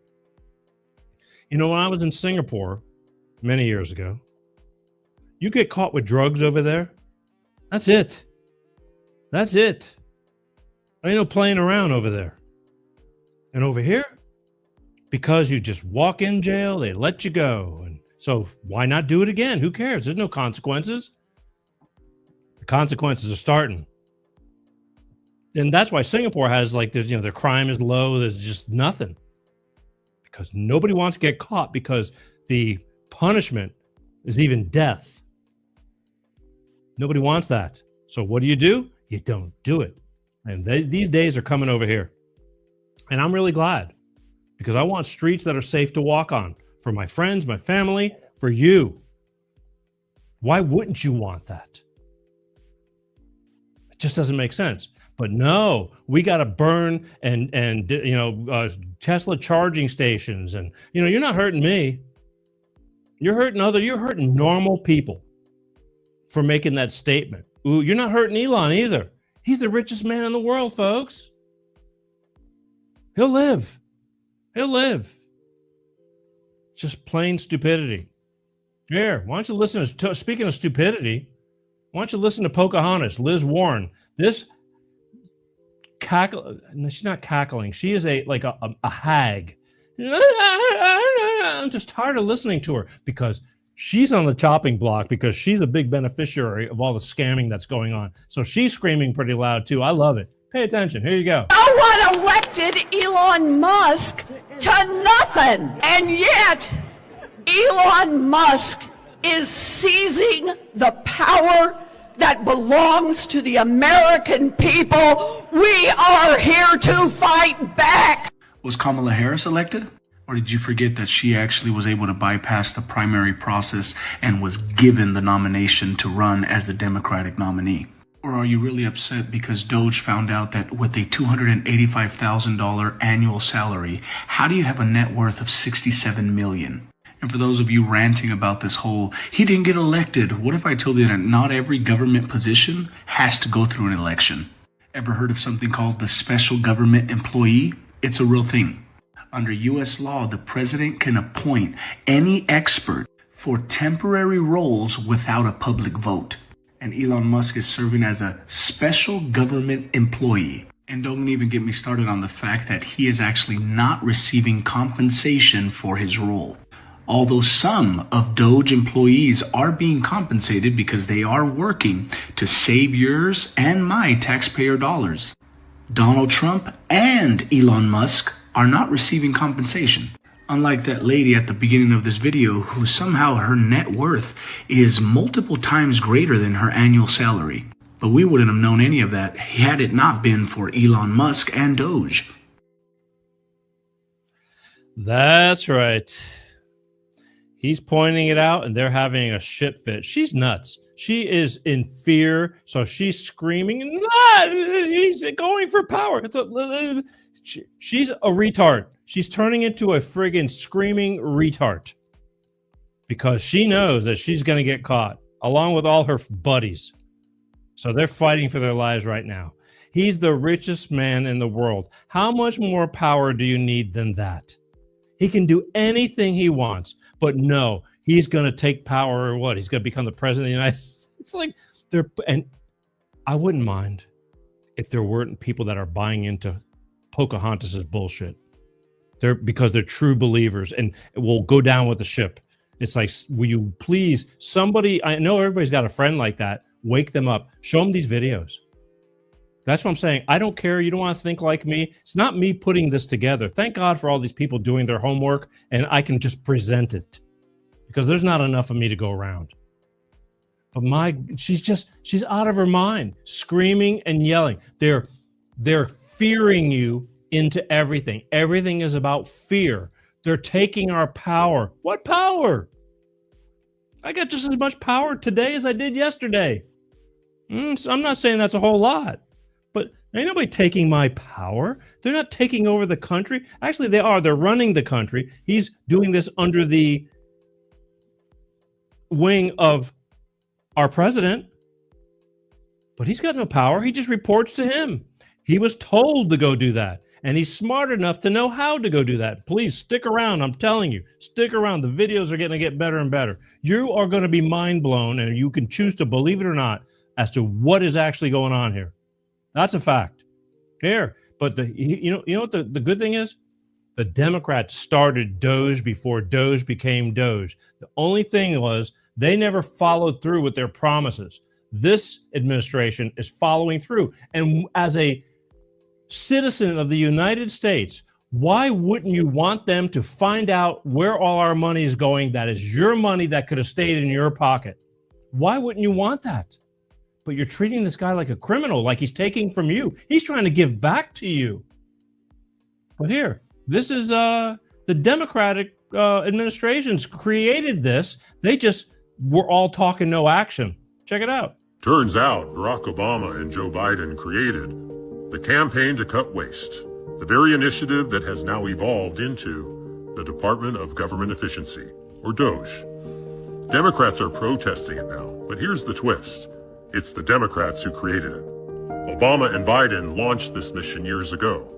You know, when I was in Singapore many years ago, you get caught with drugs over there, that's it. That's it. Ain't no playing around over there. And over here, because you just walk in jail, they let you go. And so why not do it again? Who cares? There's no consequences. The consequences are starting. And that's why Singapore has, like, there's, you know, their crime is low. There's just nothing. Because nobody wants to get caught because the punishment is even death. Nobody wants that. So what do? You don't do it. And these days are coming over here. And I'm really glad. because I want streets that are safe to walk on for my friends, my family, for you. Why wouldn't you want that? It just doesn't make sense. But no, we got to burn and Tesla charging stations, and you're not hurting me. You're hurting normal people for making that statement. Ooh, you're not hurting Elon either. He's the richest man in the world, folks. He'll live. Just plain stupidity. Here, why don't you listen to, speaking of stupidity, why don't you listen to Pocahontas, Liz Warren? This no, she's not cackling. She is a hag. I'm just tired of listening to her because she's on the chopping block because she's a big beneficiary of all the scamming that's going on. So she's screaming pretty loud too. I love it. Pay attention. Here you go. No one elected Elon Musk to nothing. And yet, Elon Musk is seizing the power that belongs to the American people. We are here to fight back. Was Kamala Harris elected? Or did you forget that she actually was able to bypass the primary process and was given the nomination to run as the Democratic nominee? Or are you really upset because Doge found out that with a $285,000 annual salary, how do you have a net worth of $67 million? And for those of you ranting about this whole, he didn't get elected, what if I told you that not every government position has to go through an election? Ever heard of something called the special government employee? It's a real thing. Under U.S. law, the president can appoint any expert for temporary roles without a public vote. And Elon Musk is serving as a special government employee. And don't even get me started on the fact that he is actually not receiving compensation for his role. Although some of Doge employees are being compensated because they are working to save yours and my taxpayer dollars. Donald Trump and Elon Musk are not receiving compensation. Unlike that lady at the beginning of this video who somehow her net worth is multiple times greater than her annual salary. But we wouldn't have known any of that had it not been for Elon Musk and Doge. That's right. He's pointing it out and they're having a shit fit. She's nuts. She is in fear, so she's screaming, he's going for power. She's a retard. She's turning into a friggin' screaming retard because she knows that she's going to get caught along with all her buddies. So they're fighting for their lives right now. He's the richest man in the world. How much more power do you need than that? He can do anything he wants, but no, he's going to take power or what? He's going to become the president of the United States. It's like and I wouldn't mind if there weren't people that are buying into Pocahontas's bullshit. Because they're true believers and will go down with the ship. It's like, will you please, somebody, I know everybody's got a friend like that, wake them up, show them these videos. That's what I'm saying. I don't care. You don't want to think like me. It's not me putting this together. Thank God for all these people doing their homework and I can just present it because there's not enough of me to go around. But she's out of her mind, screaming and yelling. They're fearing you into everything. Everything is about fear. They're taking our power. What power? I got just as much power today as I did yesterday. So I'm not saying that's a whole lot, but ain't nobody taking my power. They're not taking over the country. Actually, they are. They're running the country. He's doing this under the wing of our president, but he's got no power. He just reports to him. He was told to go do that. And he's smart enough to know how to go do that. Please stick around. I'm telling you, stick around. The videos are going to get better and better. You are going to be mind blown, and you can choose to believe it or not as to what is actually going on here. That's a fact. Here, but you know what the good thing is? The Democrats started Doge before Doge became Doge. The only thing was they never followed through with their promises. This administration is following through, and as a citizen of the United States, why wouldn't you want them to find out where all our money is going? That is your money that could have stayed in your pocket. Why wouldn't you want that? But you're treating this guy like a criminal, like he's taking from you. He's trying to give back to you. But here, This is the Democratic administrations created this. They just were all talking, no action. Check it out. Turns out Barack Obama and Joe Biden created the Campaign to Cut Waste, the very initiative that has now evolved into the Department of Government Efficiency, or DOGE. Democrats are protesting it now, but here's the twist. It's the Democrats who created it. Obama and Biden launched this mission years ago.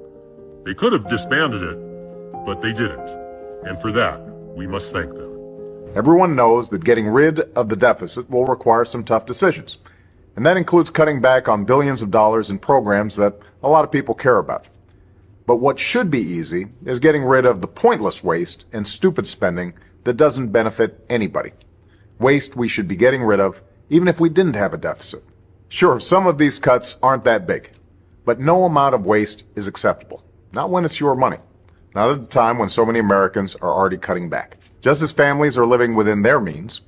They could have disbanded it, but they didn't. And for that, we must thank them. Everyone knows that getting rid of the deficit will require some tough decisions. And that includes cutting back on billions of dollars in programs that a lot of people care about. But what should be easy is getting rid of the pointless waste and stupid spending that doesn't benefit anybody. Waste we should be getting rid of even if we didn't have a deficit. Sure, some of these cuts aren't that big, but no amount of waste is acceptable. Not when it's your money. Not at a time when so many Americans are already cutting back. Just as families are living within their means,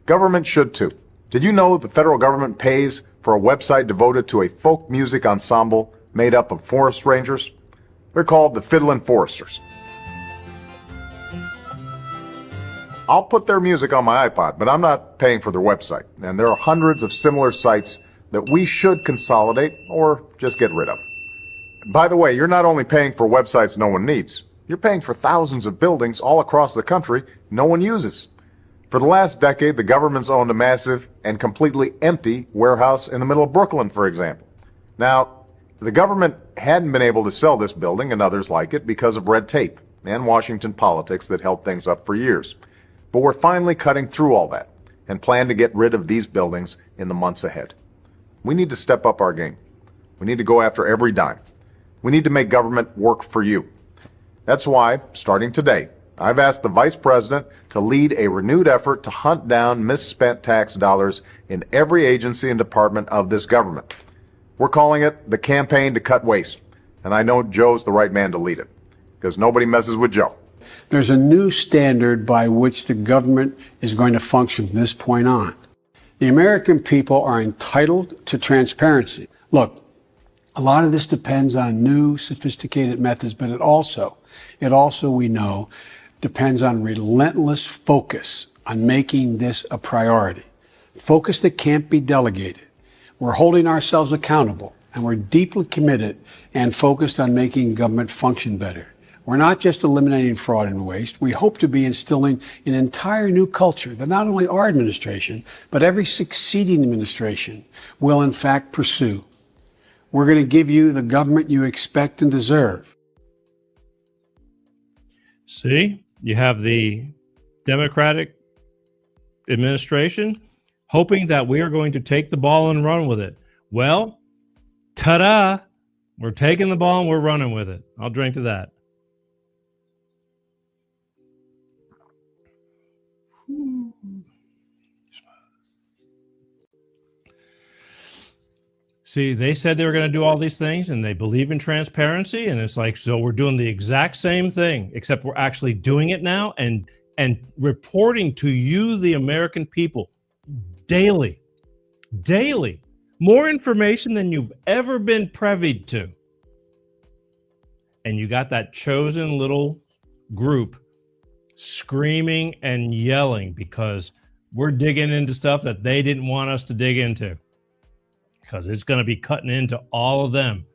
government should too. Did you know the federal government pays for a website devoted to a folk music ensemble made up of forest rangers? They're called the Fiddlin' Foresters. I'll put their music on my iPod, but I'm not paying for their website. And there are hundreds of similar sites that we should consolidate or just get rid of. And by the way, you're not only paying for websites no one needs, you're paying for thousands of buildings all across the country no one uses. For the last decade, the government's owned a massive and completely empty warehouse in the middle of Brooklyn, for example. Now, the government hadn't been able to sell this building and others like it because of red tape and Washington politics that held things up for years. But we're finally cutting through all that and plan to get rid of these buildings in the months ahead. We need to step up our game. We need to go after every dime. We need to make government work for you. That's why, starting today, I've asked the Vice President to lead a renewed effort to hunt down misspent tax dollars in every agency and department of this government. We're calling it the Campaign to Cut Waste, and I know Joe's the right man to lead it, because nobody messes with Joe. There's a new standard by which the government is going to function from this point on. The American people are entitled to transparency. Look, a lot of this depends on new, sophisticated methods, but it also, we know, depends on relentless focus on making this a priority. Focus that can't be delegated. We're holding ourselves accountable, and we're deeply committed and focused on making government function better. We're not just eliminating fraud and waste. We hope to be instilling an entire new culture that not only our administration, but every succeeding administration will in fact pursue. We're going to give you the government you expect and deserve. See, you have the Democratic administration hoping that we are going to take the ball and run with it. Well, ta-da! We're taking the ball and we're running with it. I'll drink to that. See, they said they were going to do all these things and they believe in transparency. And it's like, so we're doing the exact same thing, except we're actually doing it now and reporting to you, the American people, daily, more information than you've ever been privy to. And you got that chosen little group screaming and yelling because we're digging into stuff that they didn't want us to dig into. Because it's going to be cutting into all of them.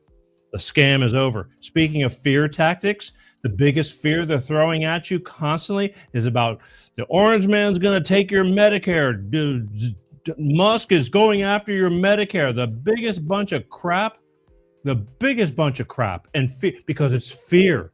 The scam is over. Speaking of fear tactics, the biggest fear they're throwing at you constantly is about the orange man's going to take your Medicare. Musk is going after your Medicare. The biggest bunch of crap. And because it's fear.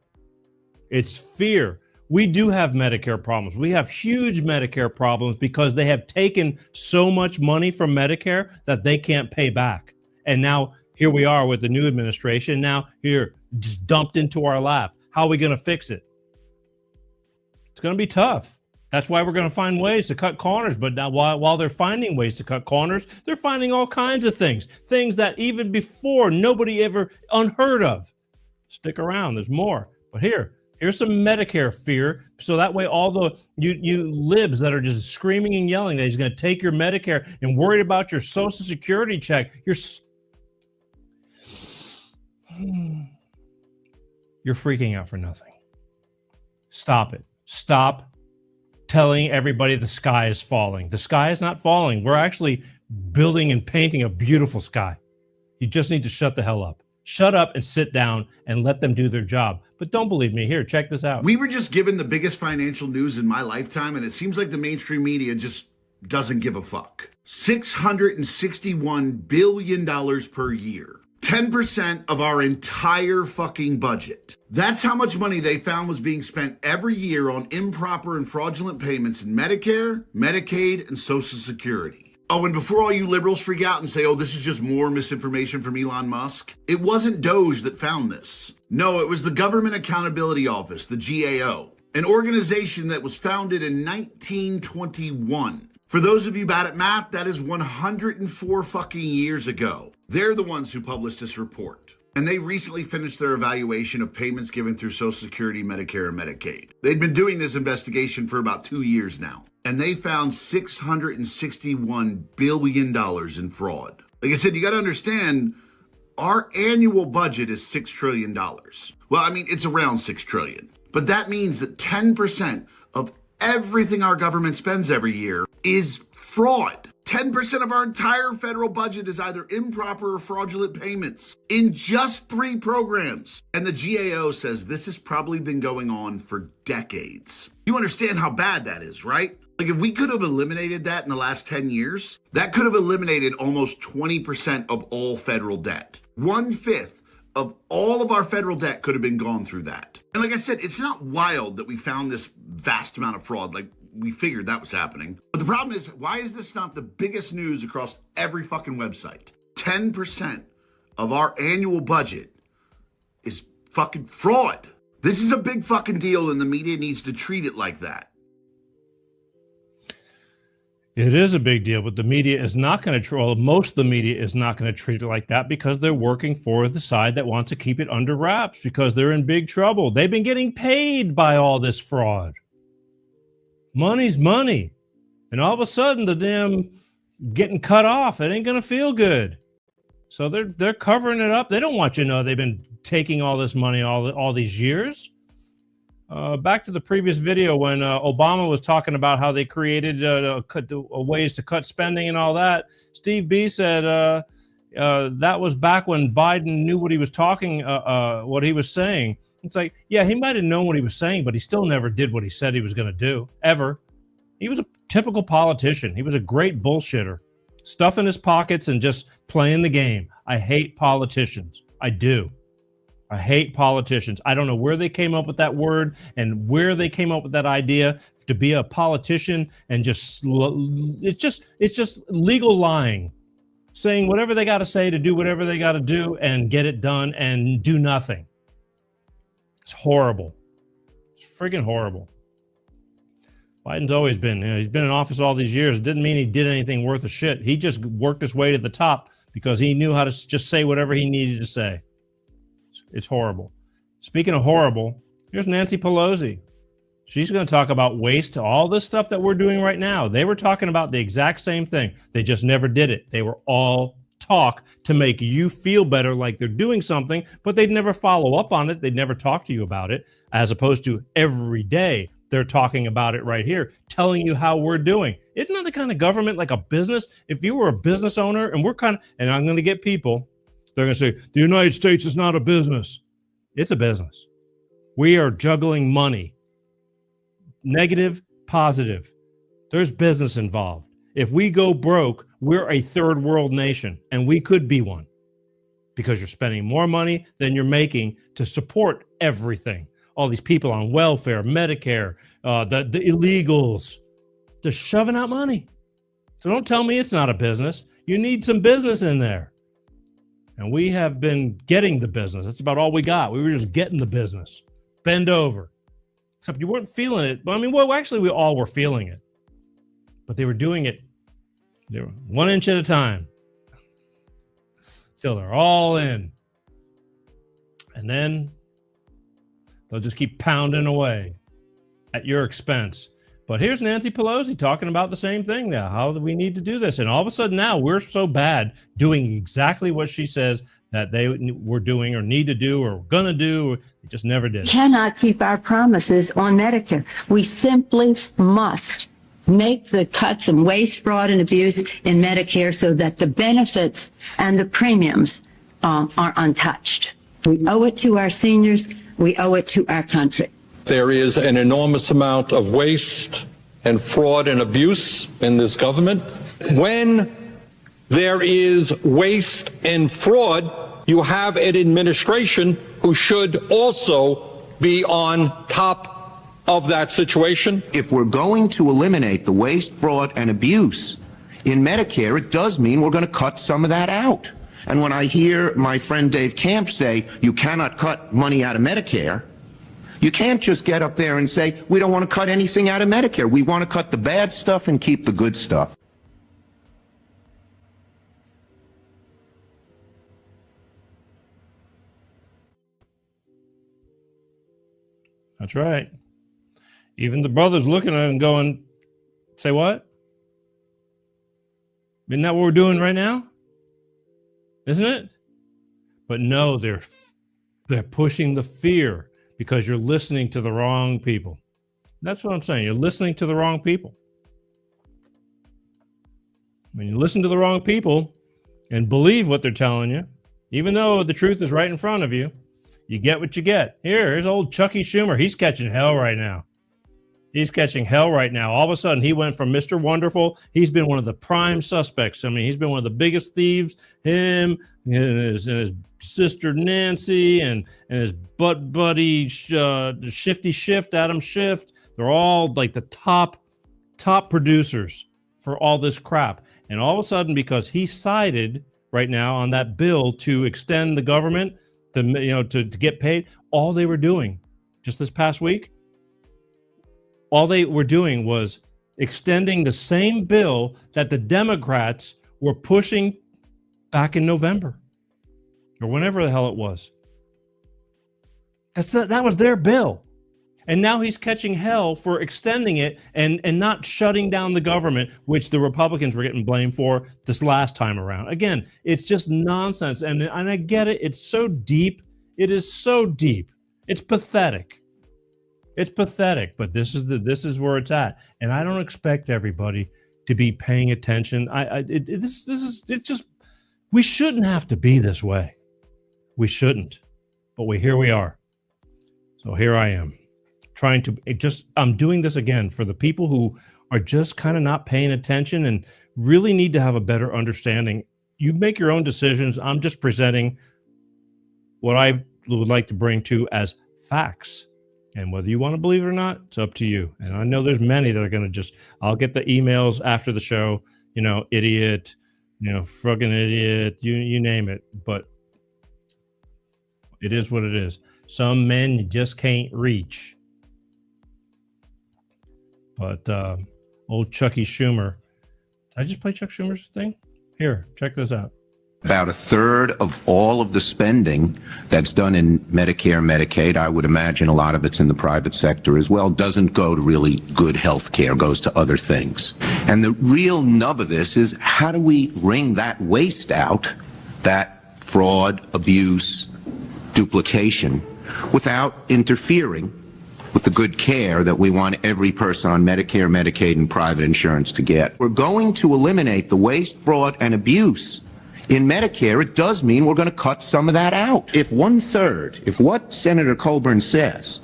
It's fear. We do have Medicare problems. We have huge Medicare problems because they have taken so much money from Medicare that they can't pay back. And now here we are with the new administration. Now here, just dumped into our lap. How are we going to fix it? It's going to be tough. That's why we're going to find ways to cut corners. But now while they're finding ways to cut corners, they're finding all kinds of things that even before nobody ever unheard of. Stick around. There's more. But here's some Medicare fear, so that way all the you libs that are just screaming and yelling that he's going to take your Medicare and worried about your Social Security check, you're freaking out for nothing. Stop it. Stop telling everybody the sky is falling. The sky is not falling. We're actually building and painting a beautiful sky. You just need to shut the hell up. Shut up and sit down and let them do their job. But don't believe me. Here, check this out. We were just given the biggest financial news in my lifetime, and it seems like the mainstream media just doesn't give a fuck. $661 billion per year. 10% of our entire fucking budget. That's how much money they found was being spent every year on improper and fraudulent payments in Medicare, Medicaid, and Social Security. Oh, and before all you liberals freak out and say, oh, this is just more misinformation from Elon Musk, it wasn't Doge that found this. No, it was the Government Accountability Office, the GAO, an organization that was founded in 1921. For those of you bad at math, that is 104 fucking years ago. They're the ones who published this report. And they recently finished their evaluation of payments given through Social Security, Medicare, and Medicaid. They'd been doing this investigation for about 2 years now. And they found $661 billion in fraud. Like I said, you got to understand, our annual budget is $6 trillion. Well, I mean, it's around $6 trillion. But that means that 10% of everything our government spends every year is fraud. 10% of our entire federal budget is either improper or fraudulent payments in just 3 programs. And the GAO says this has probably been going on for decades. You understand how bad that is, right? Like, if we could have eliminated that in the last 10 years, that could have eliminated almost 20% of all federal debt. 1/5 of all of our federal debt could have been gone through that. And like I said, it's not wild that we found this vast amount of fraud. Like, we figured that was happening. But the problem is, why is this not the biggest news across every fucking website? 10% of our annual budget is fucking fraud. This is a big fucking deal, and the media needs to treat it like that. It is a big deal, but the media is not going to, well, most of the media is not going to treat it like that because they're working for the side that wants to keep it under wraps because they're in big trouble. They've been getting paid by all this fraud. Money's money. And all of a sudden, the damn getting cut off, it ain't going to feel good. So they're covering it up. They don't want you to know they've been taking all this money all these years. Back to the previous video when Obama was talking about how they created ways to cut spending and all that. Steve B said that was back when Biden knew what he was what he was saying. It's like, yeah, he might have known what he was saying, but he still never did what he said he was going to do, ever. He was a typical politician. He was a great bullshitter. Stuff in his pockets and just playing the game. I hate politicians. I do. I hate politicians. I don't know where they came up with that word and where they came up with that idea to be a politician and it's just legal lying, saying whatever they got to say to do whatever they got to do and get it done and do nothing. It's horrible. It's friggin' horrible. Biden's always been, he's been in office all these years. It didn't mean he did anything worth a shit. He just worked his way to the top because he knew how to just say whatever he needed to say. It's horrible. Speaking of horrible, here's Nancy Pelosi. She's going to talk about waste, all this stuff that we're doing right now. They were talking about the exact same thing. They just never did it. They were all talk to make you feel better like they're doing something, but they'd never follow up on it. They'd never talk to you about it, as opposed to every day they're talking about it right here, telling you how we're doing. Isn't that the kind of government, like a business? If you were a business owner and and I'm going to get people, they're going to say, the United States is not a business. It's a business. We are juggling money. Negative, positive. There's business involved. If we go broke, we're a third world nation, and we could be one because you're spending more money than you're making to support everything. All these people on welfare, Medicare, the illegals, they're shoving out money. So don't tell me it's not a business. You need some business in there. And we have been getting the business. That's about all we got. We were just getting the business. Bend over. Except you weren't feeling it. But I mean, well, actually, we all were feeling it. But they were doing it. They were 1 inch at a time. Till they're all in. And then they'll just keep pounding away at your expense. But here's Nancy Pelosi talking about the same thing now, how we need to do this. And all of a sudden now we're so bad doing exactly what she says that they were doing or need to do or going to do. They just never did. Cannot keep our promises on Medicare. We simply must make the cuts in waste, fraud, and abuse in Medicare so that the benefits and the premiums are untouched. We owe it to our seniors. We owe it to our country. There is an enormous amount of waste and fraud and abuse in this government. When there is waste and fraud, you have an administration who should also be on top of that situation. If we're going to eliminate the waste, fraud, and abuse in Medicare, it does mean we're going to cut some of that out. And when I hear my friend Dave Camp say you cannot cut money out of Medicare, you can't just get up there and say we don't want to cut anything out of Medicare. We want to cut the bad stuff and keep the good stuff. That's right. Even the brothers looking at him going, say what? Isn't that what we're doing right now? Isn't it? But no, they're pushing the fear because you're listening to the wrong people. That's what I'm saying. You're listening to the wrong people. When you listen to the wrong people and believe what they're telling you, even though the truth is right in front of you, you get what you get. Here's old Chucky Schumer. He's catching hell right now. He's catching hell right now. All of a sudden, he went from Mr. Wonderful. He's been one of the prime suspects. I mean, he's been one of the biggest thieves. Him and his sister Nancy and his butt buddy Shifty Shift, Adam Schiff. They're all like the top producers for all this crap. And all of a sudden, because he sided right now on that bill to extend the government to get paid, all they were doing just this past week, all they were doing was extending the same bill that the Democrats were pushing back in November or whenever the hell it was. That was their bill. And now he's catching hell for extending it and not shutting down the government, which the Republicans were getting blamed for this last time around. Again, it's just nonsense. And I get it. It's so deep. It is so deep. It's pathetic. It's pathetic, but this is where it's at. And I don't expect everybody to be paying attention. We shouldn't have to be this way. We shouldn't. But here we are. So here I am. I'm doing this again for the people who are just kind of not paying attention and really need to have a better understanding. You make your own decisions. I'm just presenting what I would like to bring to as facts. And whether you want to believe it or not, it's up to you. And I know there's many that are going to I'll get the emails after the show, idiot, fucking idiot, you name it. But it is what it is. Some men you just can't reach. But old Chucky Schumer. Did I just play Chuck Schumer's thing? Here, check this out. About a third of all of the spending that's done in Medicare, Medicaid, I would imagine a lot of it's in the private sector as well, doesn't go to really good health care, goes to other things. And the real nub of this is how do we wring that waste out, that fraud, abuse, duplication, without interfering with the good care that we want every person on Medicare, Medicaid, and private insurance to get. We're going to eliminate the waste, fraud, and abuse in Medicare. It does mean we're going to cut some of that out. If what Senator Coburn says,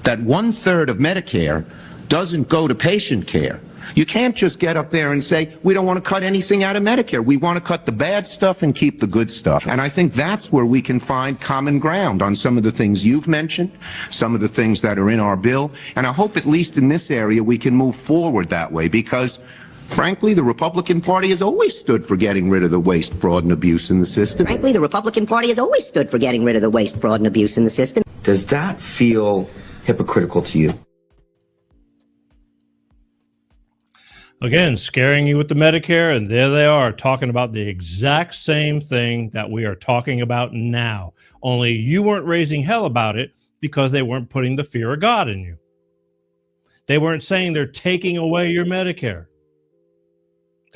that 1/3 of Medicare doesn't go to patient care, you can't just get up there and say, we don't want to cut anything out of Medicare. We want to cut the bad stuff and keep the good stuff. And I think that's where we can find common ground on some of the things you've mentioned, some of the things that are in our bill. And I hope at least in this area we can move forward that way because frankly, the Republican Party has always stood for getting rid of the waste, fraud, and abuse in the system. Frankly, the Republican Party has always stood for getting rid of the waste, fraud, and abuse in the system. Does that feel hypocritical to you? Again, scaring you with the Medicare, and there they are talking about the exact same thing that we are talking about now. Only you weren't raising hell about it because they weren't putting the fear of God in you. They weren't saying they're taking away your Medicare.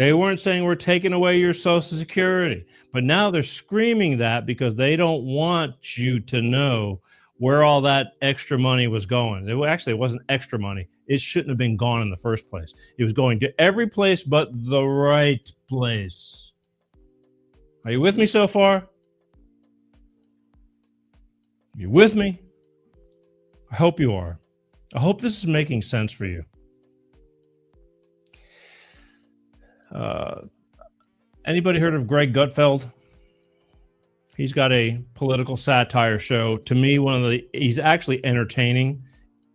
They weren't saying we're taking away your Social Security, but now they're screaming that because they don't want you to know where all that extra money was going. It wasn't extra money. It shouldn't have been gone in the first place. It was going to every place but the right place. Are you with me so far? You with me? I hope you are. I hope this is making sense for you. Anybody heard of Greg Gutfeld? He's got a political satire show. To me, he's actually entertaining.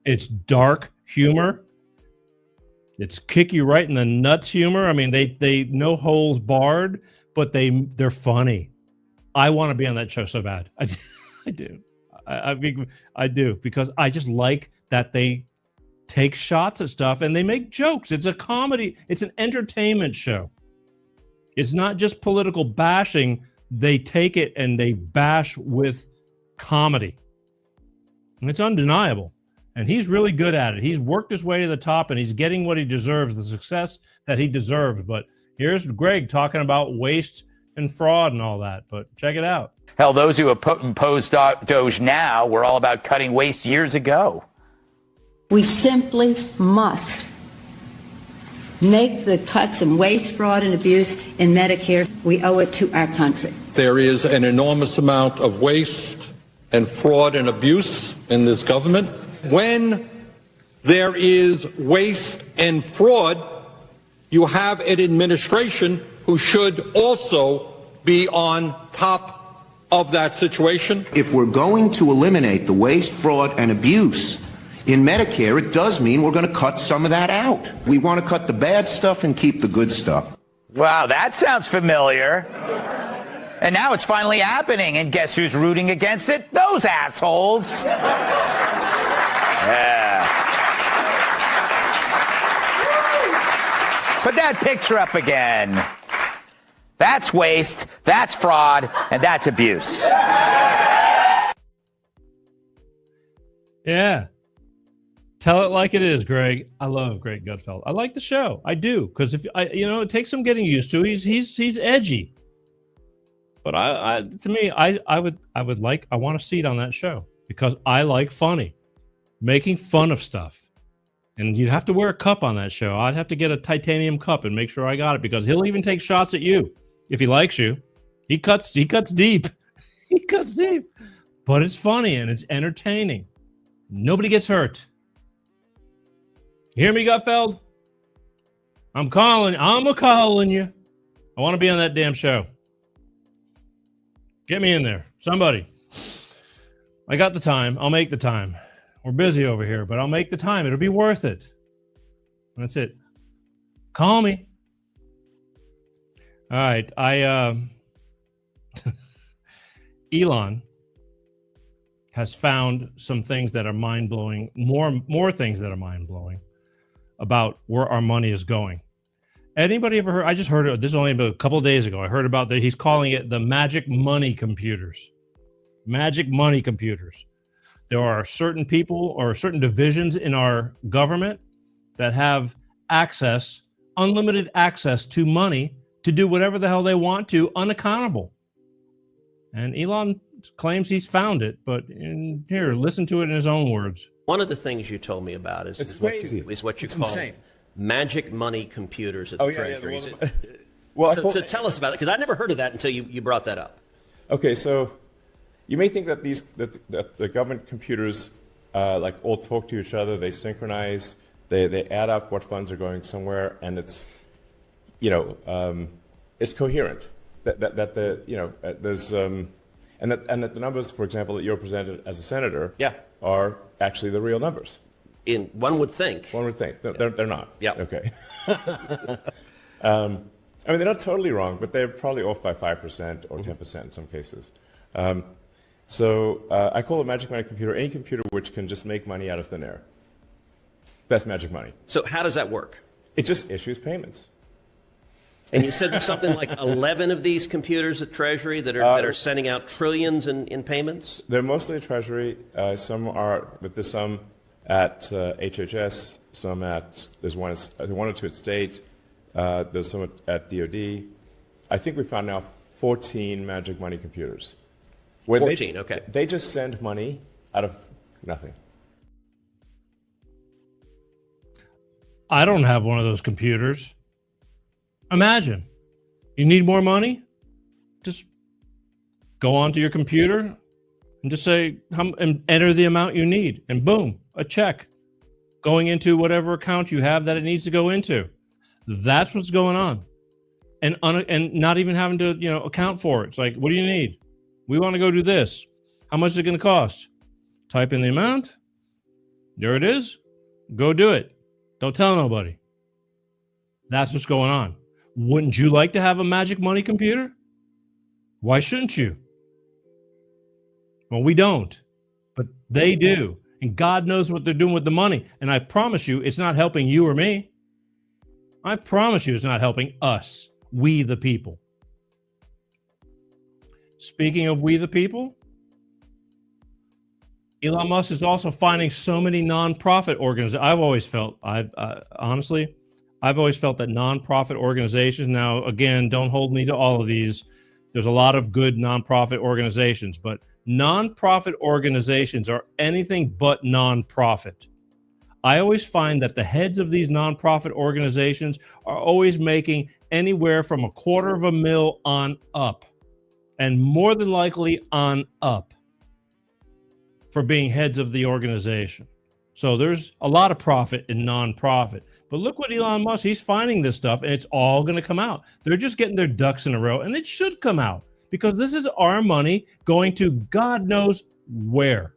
It's dark humor. It's kick you right in the nuts humor. I mean, they no holes barred, but they're funny. I want to be on that show so bad. I do. I do, because I just like that they take shots at stuff and they make jokes. It's a comedy. It's an entertainment show. It's not just political bashing. They take it and they bash with comedy. And it's undeniable. And he's really good at it. He's worked his way to the top and he's getting what he deserves, the success that he deserves. But here's Greg talking about waste and fraud and all that. But check it out. Hell, those who oppose Doge now were all about cutting waste years ago. We simply must make the cuts in waste, fraud, and abuse in Medicare. We owe it to our country. There is an enormous amount of waste and fraud and abuse in this government. When there is waste and fraud, you have an administration who should also be on top of that situation. If we're going to eliminate the waste, fraud, and abuse in Medicare, it does mean we're going to cut some of that out. We want to cut the bad stuff and keep the good stuff. Wow, that sounds familiar. And now it's finally happening, and guess who's rooting against it? Those assholes. Yeah. Put that picture up again. That's waste, that's fraud, and that's abuse. Yeah. Tell it like it is, Greg. I love Greg Gutfeld. I like the show. I do, because it takes some getting used to. He's edgy. But I want a seat on that show because I like funny, making fun of stuff. And you'd have to wear a cup on that show. I'd have to get a titanium cup and make sure I got it, because he'll even take shots at you if he likes you. He cuts deep. He cuts deep. But it's funny and it's entertaining. Nobody gets hurt. You hear me, Gutfeld? I'm calling you. I want to be on that damn show. Get me in there. Somebody. I got the time. I'll make the time. We're busy over here, but I'll make the time. It'll be worth it. That's it. Call me. All right. Elon has found some things that are mind-blowing, more things that are mind-blowing about where our money is going. Anybody ever heard? I just heard it. This is only about a couple of days ago. I heard about that. He's calling it the magic money computers. Magic money computers. There are certain people or certain divisions in our government that have access, unlimited access to money to do whatever the hell they want to, unaccountable. And Elon claims he's found it, but here, listen to it in his own words. One of the things you told me about is what you call magic money computers at the Treasury. So tell us about it, because I never heard of that until you brought that up. Okay, so you may think that the government computers all talk to each other, they synchronize, they add up what funds are going somewhere, and it's it's coherent. There's and that the numbers, for example, that you're presented as a senator, are actually the real numbers. One would think. One would think. No, they're not. Yeah. Okay. I mean, they're not totally wrong, but they're probably off by 5% or 10% in some cases. So I call a magic money computer any computer which can just make money out of thin air. That's magic money. So how does that work? It just issues payments. And you said there's something like 11 of these computers at Treasury that are sending out trillions in payments? They're mostly at Treasury. Some are, but there's some at HHS, some at, there's one or two at State. There's some at DoD. I think we found now 14 magic money computers. 14, okay. They just send money out of nothing. I don't have one of those computers. Imagine. You need more money? Just go onto your computer and just say, and enter the amount you need. And boom, a check going into whatever account you have that it needs to go into. That's what's going on. And not even having to, account for it. It's like, what do you need? We want to go do this. How much is it going to cost? Type in the amount. There it is. Go do it. Don't tell nobody. That's what's going on. Wouldn't you like to have a magic money computer? Why shouldn't you? Well, we don't, but they do. And God knows what they're doing with the money. And I promise you, it's not helping you or me. I promise you, it's not helping us, we the people. Speaking of we the people, Elon Musk is also finding so many nonprofit organizations. I've always felt that nonprofit organizations, now again, don't hold me to all of these. There's a lot of good nonprofit organizations, but nonprofit organizations are anything but nonprofit. I always find that the heads of these nonprofit organizations are always making anywhere from $250,000 on up, and more than likely on up, for being heads of the organization. So there's a lot of profit in nonprofit. But look what Elon Musk, he's finding this stuff, and it's all going to come out. They're just getting their ducks in a row, and it should come out, because this is our money going to God knows where.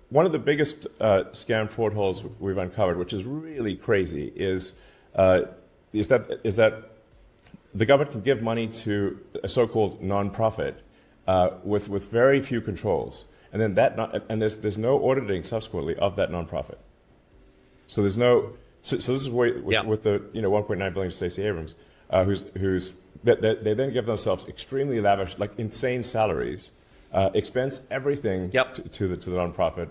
One of the biggest scam fraud holes we've uncovered, which is really crazy, is that the government can give money to a so-called nonprofit with very few controls, and then there's no auditing subsequently of that nonprofit. So there's no. So this is where with the 1.9 billion to Stacey Abrams, they then give themselves extremely lavish, like insane salaries, expense everything to the nonprofit,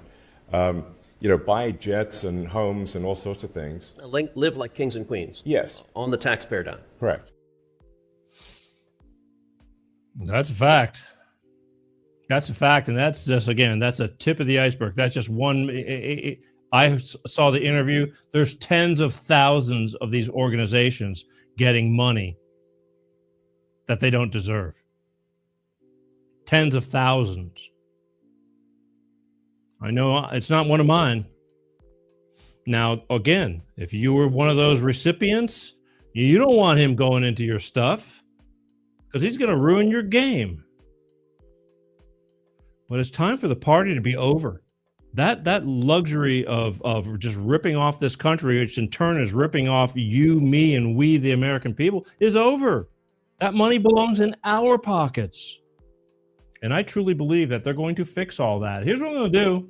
buy jets and homes and all sorts of things. Live like kings and queens. Yes, on the taxpayer dime. Correct. That's a fact. That's a fact, and that's just, again, that's a tip of the iceberg. That's just one. I saw the interview. There's tens of thousands of these organizations getting money that they don't deserve. Tens of thousands. I know it's not one of mine. Now, again, if you were one of those recipients, you don't want him going into your stuff, because he's going to ruin your game. But it's time for the party to be over. That luxury of just ripping off this country, which in turn is ripping off you, me, and we, the American people, is over. That money belongs in our pockets. And I truly believe that they're going to fix all that. Here's what I'm going to do.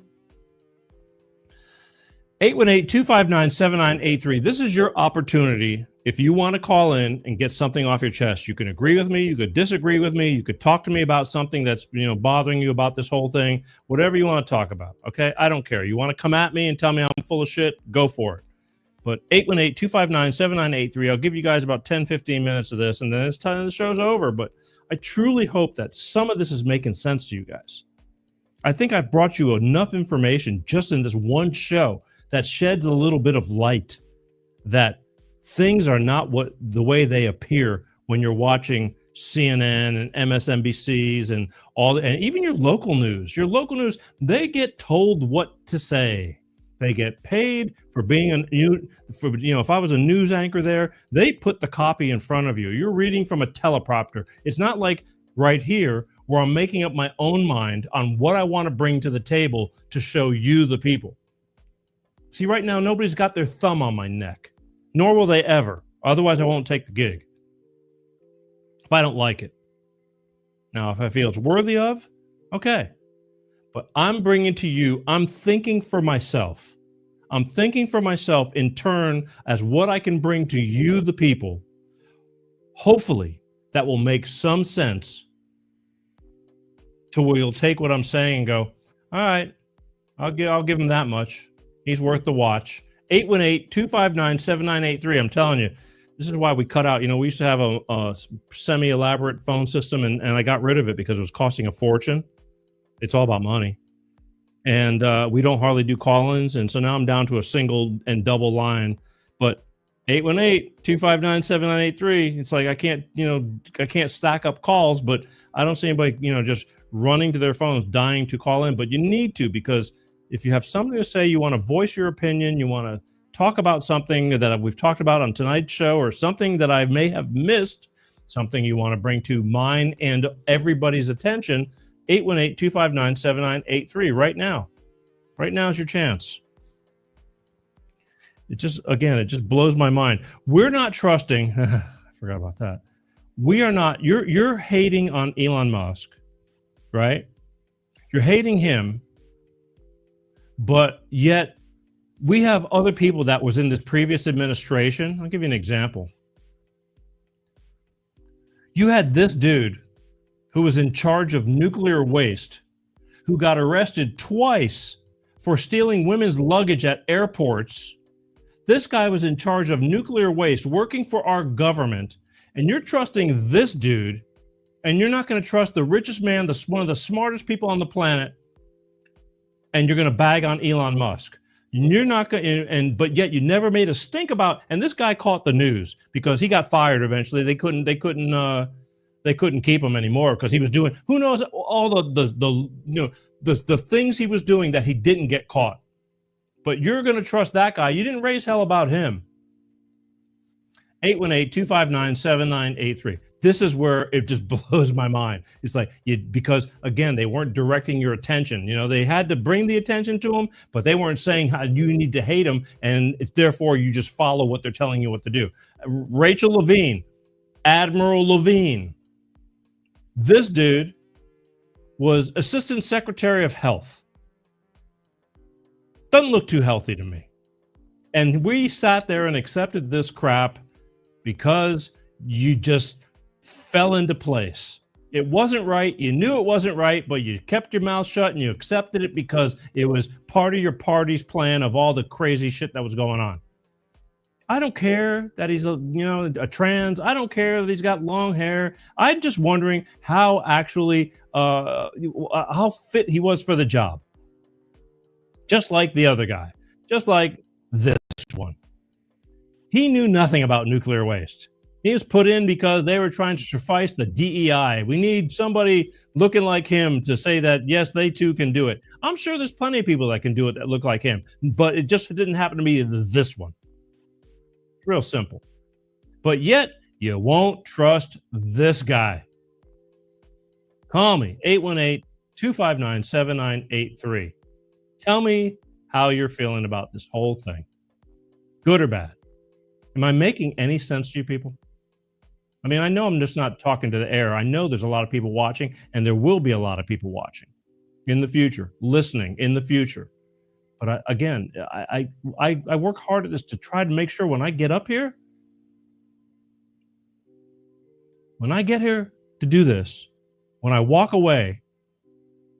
818-259-7983. This is your opportunity. If you want to call in and get something off your chest, you can agree with me, you could disagree with me, you could talk to me about something that's bothering you about this whole thing, whatever you want to talk about. Okay, I don't care. You want to come at me and tell me I'm full of shit, go for it. But 818-259-7983. I'll give you guys about 10-15 minutes of this, and then it's time the show's over. But I truly hope that some of this is making sense to you guys. I think I've brought you enough information just in this one show that sheds a little bit of light that things are not the way they appear when you're watching CNN and MSNBCs and and even your local news. Your local news, they get told what to say. They get paid for being if I was a news anchor there, they put the copy in front of you. You're reading from a teleprompter. It's not like right here where I'm making up my own mind on what I want to bring to the table to show you the people. See, right now, nobody's got their thumb on my neck, nor will they ever. Otherwise, I won't take the gig if I don't like it. Now, if I feel it's worthy of, okay. But I'm bringing to you, I'm thinking for myself. I'm thinking for myself in turn as what I can bring to you, the people. Hopefully, that will make some sense to where you'll take what I'm saying and go, all right, I'll give him that much. He's worth the watch. 818-259-7983. I'm telling you, This is why we cut out, we used to have a semi-elaborate phone system, and I got rid of it because it was costing a fortune. It's all about money. And we don't hardly do call-ins, and so now I'm down to a single and double line. But 818-259-7983, it's like I can't stack up calls, but I don't see anybody, just running to their phones, dying to call in. But you need to, because if you have something to say, you want to voice your opinion, you want to talk about something that we've talked about on tonight's show, or something that I may have missed, something you want to bring to mine and everybody's attention, 818-259-7983 right now. Right now is your chance. It just blows my mind. We're not trusting. I forgot about that. We are not. You're hating on Elon Musk, right? You're hating him, but yet we have other people that was in this previous administration. I'll give you an example. You had this dude who was in charge of nuclear waste, who got arrested twice for stealing women's luggage at airports. This guy was in charge of nuclear waste, working for our government, and you're trusting this dude, and you're not going to trust the richest man, one of the smartest people on the planet, and you're going to bag on Elon Musk. You're not going, but yet you never made a stink about. And this guy caught the news because he got fired eventually. They couldn't keep him anymore because he was doing, who knows, all the things he was doing that he didn't get caught. But you're going to trust that guy. You didn't raise hell about him. 818-259-7983. This is where it just blows my mind. It's like, because again, they weren't directing your attention. They had to bring the attention to them, but they weren't saying how you need to hate them, and therefore you just follow what they're telling you what to do. Rachel Levine, Admiral Levine. This dude was Assistant Secretary of Health. Doesn't look too healthy to me. And we sat there and accepted this crap because you just fell into place. It wasn't right. You knew it wasn't right, but you kept your mouth shut and you accepted it because it was part of your party's plan of all the crazy shit that was going on. I don't care that he's a trans. I don't care that he's got long hair. I'm just wondering how actually how fit he was for the job. Just like the other guy, just like this one. He knew nothing about nuclear waste. He was put in because they were trying to suffice the DEI. We need somebody looking like him to say that, yes, they too can do it. I'm sure there's plenty of people that can do it that look like him, but it just didn't happen to be this one. It's real simple. But yet, you won't trust this guy. Call me, 818-259-7983. Tell me how you're feeling about this whole thing. Good or bad? Am I making any sense to you people? I mean, I know I'm just not talking to the air. I know there's a lot of people watching, and there will be a lot of people watching in the future, listening in the future. But I work hard at this to try to make sure when I get up here, when I get here to do this, when I walk away,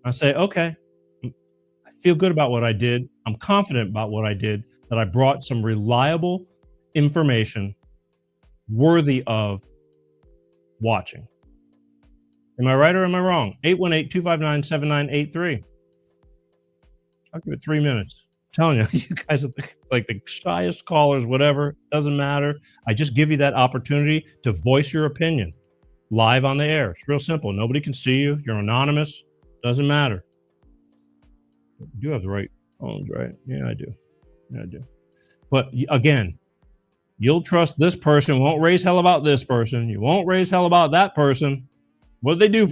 I say, okay, I feel good about what I did. I'm confident about what I did, that I brought some reliable information worthy of watching. Am I right or am I wrong? 818-259-7983. I'll give it 3 minutes. I'm telling you, you guys are like the shyest callers, whatever. Doesn't matter. I just give you that opportunity to voice your opinion live on the air. It's real simple. Nobody can see you. You're anonymous. Doesn't matter. You do have the right phones, right? Yeah, I do. But again, you'll trust this person. Won't raise hell about this person. You won't raise hell about that person. What they do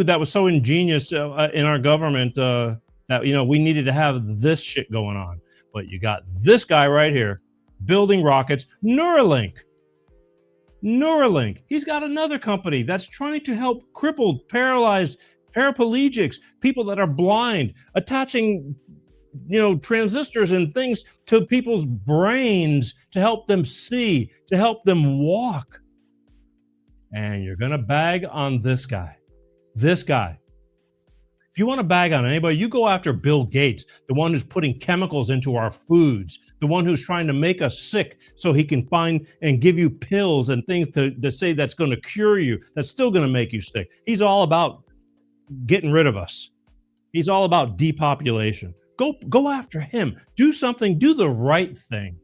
that was so ingenious in our government that we needed to have this shit going on. But you got this guy right here building rockets. Neuralink. He's got another company that's trying to help crippled, paralyzed, paraplegics, people that are blind, attaching transistors and things to people's brains to help them see, to help them walk. And you're going to bag on this guy. If you want to bag on anybody, you go after Bill Gates, the one who's putting chemicals into our foods, the one who's trying to make us sick so he can find and give you pills and things to say that's going to cure you, that's still going to make you sick. He's all about getting rid of us. He's all about depopulation. Go after him. Do something. Do the right thing.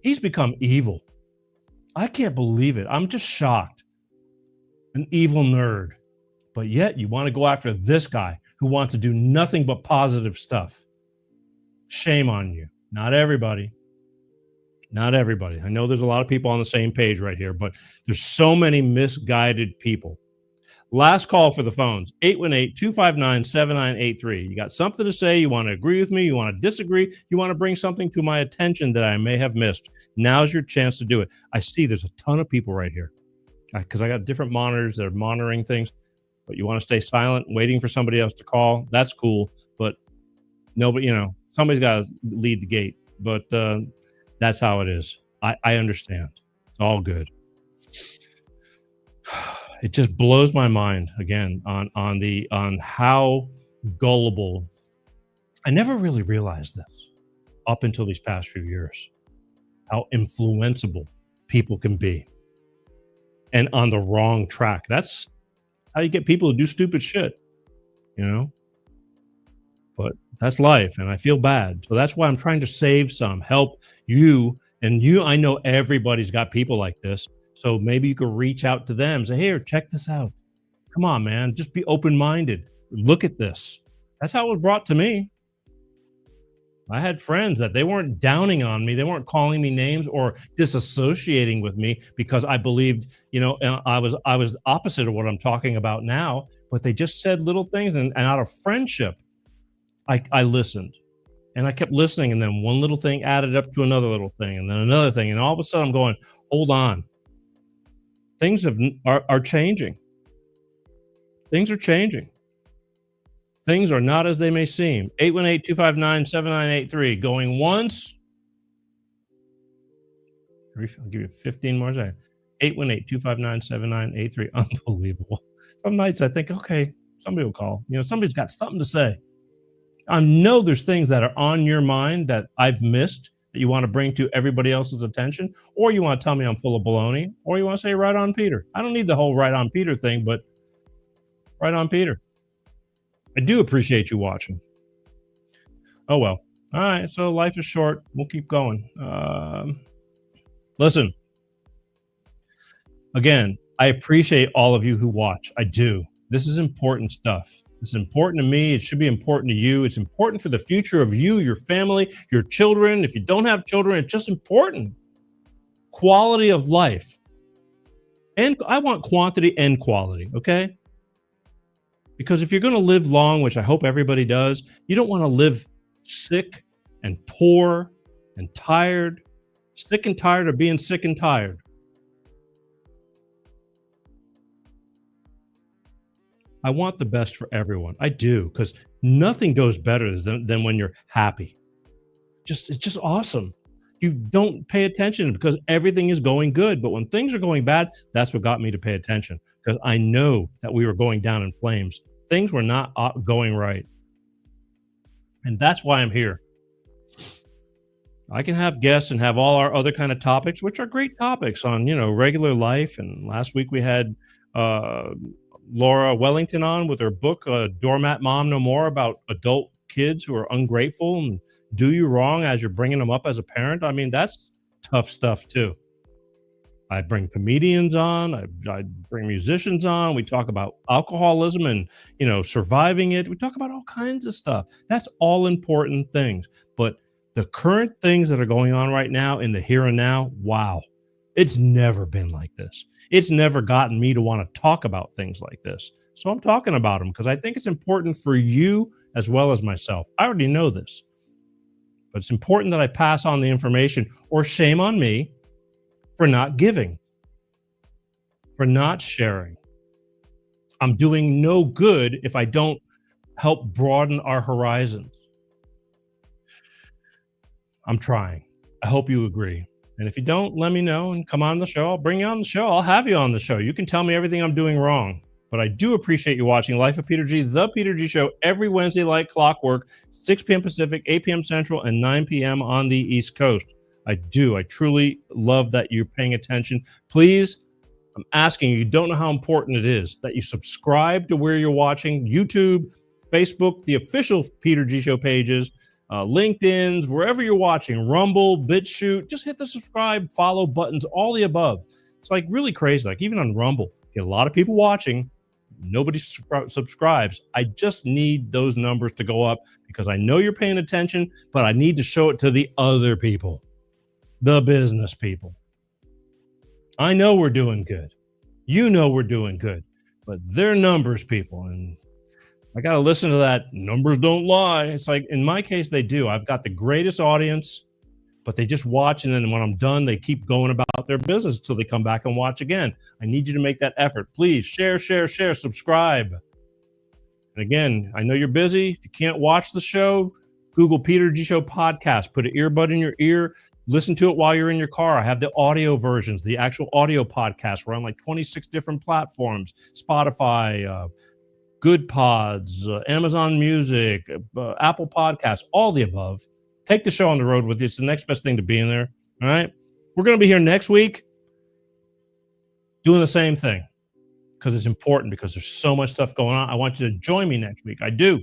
He's become evil. I can't believe it. I'm just shocked. An evil nerd. But yet you want to go after this guy who wants to do nothing but positive stuff. Shame on you. Not everybody. Not everybody. I know there's a lot of people on the same page right here, but there's so many misguided people. Last call for the phones, 818-259-7983. You got something to say, you want to agree with me, you want to disagree, you want to bring something to my attention that I may have missed. Now's your chance to do it. I see there's a ton of people right here because I got different monitors that are monitoring things, but you want to stay silent, waiting for somebody else to call. That's cool, but nobody, somebody's got to lead the gate, but that's how it is. I understand. It's all good. It just blows my mind again on how gullible. I never really realized this up until these past few years, how influenceable people can be and on the wrong track. That's how you get people to do stupid shit, but that's life and I feel bad. So that's why I'm trying to save some, help you. And I know everybody's got people like this. So maybe you could reach out to them and say, here, check this out. Come on, man. Just be open-minded. Look at this. That's how it was brought to me. I had friends that they weren't downing on me. They weren't calling me names or disassociating with me because I believed, I was opposite of what I'm talking about now, but they just said little things. And out of friendship, I listened. And I kept listening. And then one little thing added up to another little thing and then another thing. And all of a sudden I'm going, hold on. Things are changing. Things are changing. Things are not as they may seem. 818-259-7983. Going once. I'll give you 15 more seconds. 818-259-7983. Unbelievable. Some nights I think, okay, somebody will call. Somebody's got something to say. I know there's things that are on your mind that I've missed that you want to bring to everybody else's attention, or you want to tell me I'm full of baloney, or you want to say right on Peter. I don't need the whole right on Peter thing, but right on Peter. I do appreciate you watching. Oh, well. All right. So life is short. We'll keep going. Listen. Again, I appreciate all of you who watch. I do. This is important stuff. It's important to me. It should be important to you. It's important for the future of you, your family, your children. If you don't have children, it's just important. Quality of life. And I want quantity and quality, okay? Because if you're going to live long, which I hope everybody does, you don't want to live sick and poor and tired, sick and tired of being sick and tired. I want the best for everyone. I do, because nothing goes better than when you're happy. It's just awesome. You don't pay attention because everything is going good. But when things are going bad, that's what got me to pay attention, because I know that we were going down in flames. Things were not going right. And that's why I'm here. I can have guests and have all our other kind of topics, which are great topics on, regular life. And last week we had Laura Wellington on with her book, Doormat Mom No More, about adult kids who are ungrateful and do you wrong as you're bringing them up as a parent. I mean, that's tough stuff too. I bring comedians on. I bring musicians on. We talk about alcoholism and, surviving it. We talk about all kinds of stuff. That's all important things. But the current things that are going on right now in the here and now, wow, it's never been like this. It's never gotten me to want to talk about things like this. So I'm talking about them because I think it's important for you as well as myself. I already know this, but it's important that I pass on the information, or shame on me for not giving, for not sharing. I'm doing no good if I don't help broaden our horizons. I'm trying. I hope you agree. And if you don't, let me know and come on the show. I'll bring you on the show. I'll have you on the show. You can tell me everything I'm doing wrong, But I do appreciate you watching Life of Peter G, The Peter G Show, every Wednesday like clockwork, 6 p.m. Pacific, 8 p.m. Central, and 9 p.m. on the East Coast. I do. I truly love that you're paying attention. Please, I'm asking you, you don't know how important it is that you subscribe to where you're watching, YouTube, Facebook, the official Peter G Show pages, LinkedIn's, wherever you're watching, Rumble, BitChute, just hit the subscribe, follow buttons, all the above. It's like really crazy. Like even on Rumble, you get a lot of people watching. Nobody subscribes. I just need those numbers to go up because I know you're paying attention, but I need to show it to the other people, the business people. I know we're doing good. You know we're doing good, but they're numbers people. And I got to listen to that. Numbers don't lie. It's like, in my case, they do. I've got the greatest audience, but they just watch. And then when I'm done, they keep going about their business until they come back and watch again. I need you to make that effort. Please share, subscribe. And again, I know you're busy. If you can't watch the show, Google Peter G Show podcast, put an earbud in your ear, listen to it while you're in your car. I have the audio versions, the actual audio podcast. We're on like 26 different platforms, Spotify, Good Pods, Amazon Music, Apple Podcasts, all the above. Take the show on the road with you. It's the next best thing to being there. All right. We're going to be here next week doing the same thing because it's important, because there's so much stuff going on. I want you to join me next week. I do.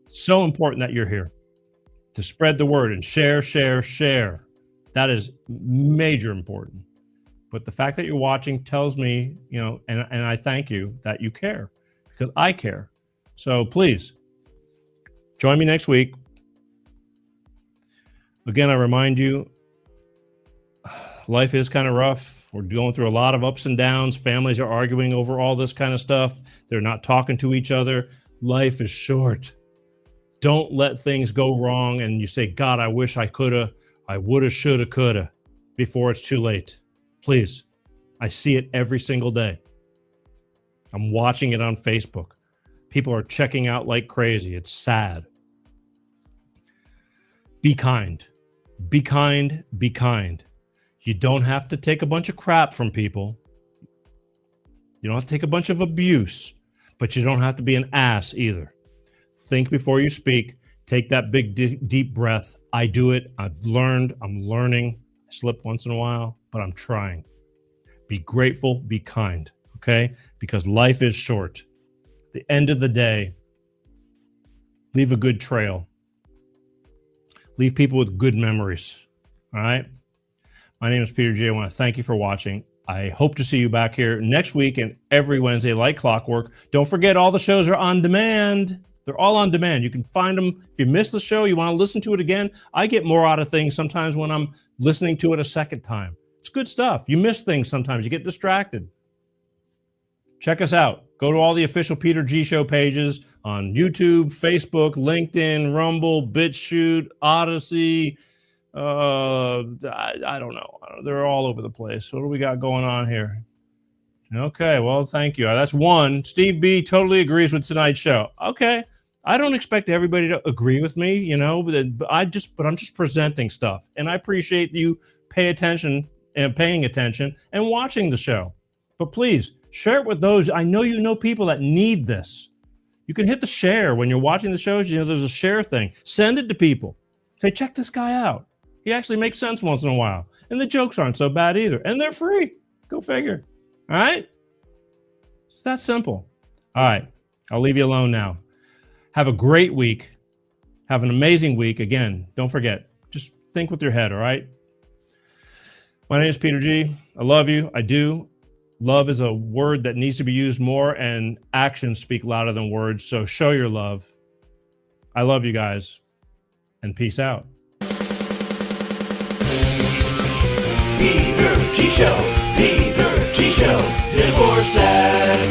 So important that you're here to spread the word and share. That is major important. But the fact that you're watching tells me, and I thank you that you care, because I care. So please join me next week. Again, I remind you, life is kind of rough. We're going through a lot of ups and downs. Families are arguing over all this kind of stuff. They're not talking to each other. Life is short. Don't let things go wrong and you say, God, I wish I coulda, I woulda, shoulda, coulda, before it's too late. Please. I see it every single day. I'm watching it on Facebook. People are checking out like crazy. It's sad. Be kind. Be kind. Be kind. You don't have to take a bunch of crap from people. You don't have to take a bunch of abuse, but you don't have to be an ass either. Think before you speak. Take that big, deep breath. I do it. I've learned. I'm learning. I slip once in a while, but I'm trying. Be grateful. Be kind. Okay? Because life is short. At the end of the day, leave a good trail. Leave people with good memories. All right? My name is Peter G. I want to thank you for watching. I hope to see you back here next week and every Wednesday like clockwork. Don't forget, all the shows are on demand. They're all on demand. You can find them. If you miss the show, you want to listen to it again, I get more out of things sometimes when I'm listening to it a second time. It's good stuff. You miss things sometimes. You get distracted. Check us out. Go to all the official Peter G Show pages on YouTube, Facebook, LinkedIn, Rumble, BitChute, Odyssey. I don't know. They're all over the place. What do we got going on here? Okay, well, thank you. That's one. Steve B totally agrees with tonight's show. Okay. I don't expect everybody to agree with me, but I'm just presenting stuff. And I appreciate you paying attention and watching the show. But please share it with those. I know you know people that need this. You can hit the share when you're watching the shows. There's a share thing. Send it to people. Say, check this guy out. He actually makes sense once in a while. And the jokes aren't so bad either. And they're free. Go figure. All right? It's that simple. All right. I'll leave you alone now. Have a great week. Have an amazing week. Again, don't forget, just think with your head, all right? My name is Peter G. I love you. I do. Love is a word that needs to be used more, and actions speak louder than words. So show your love. I love you guys, and peace out. Peter G Show, Peter G Show, Divorce Dad.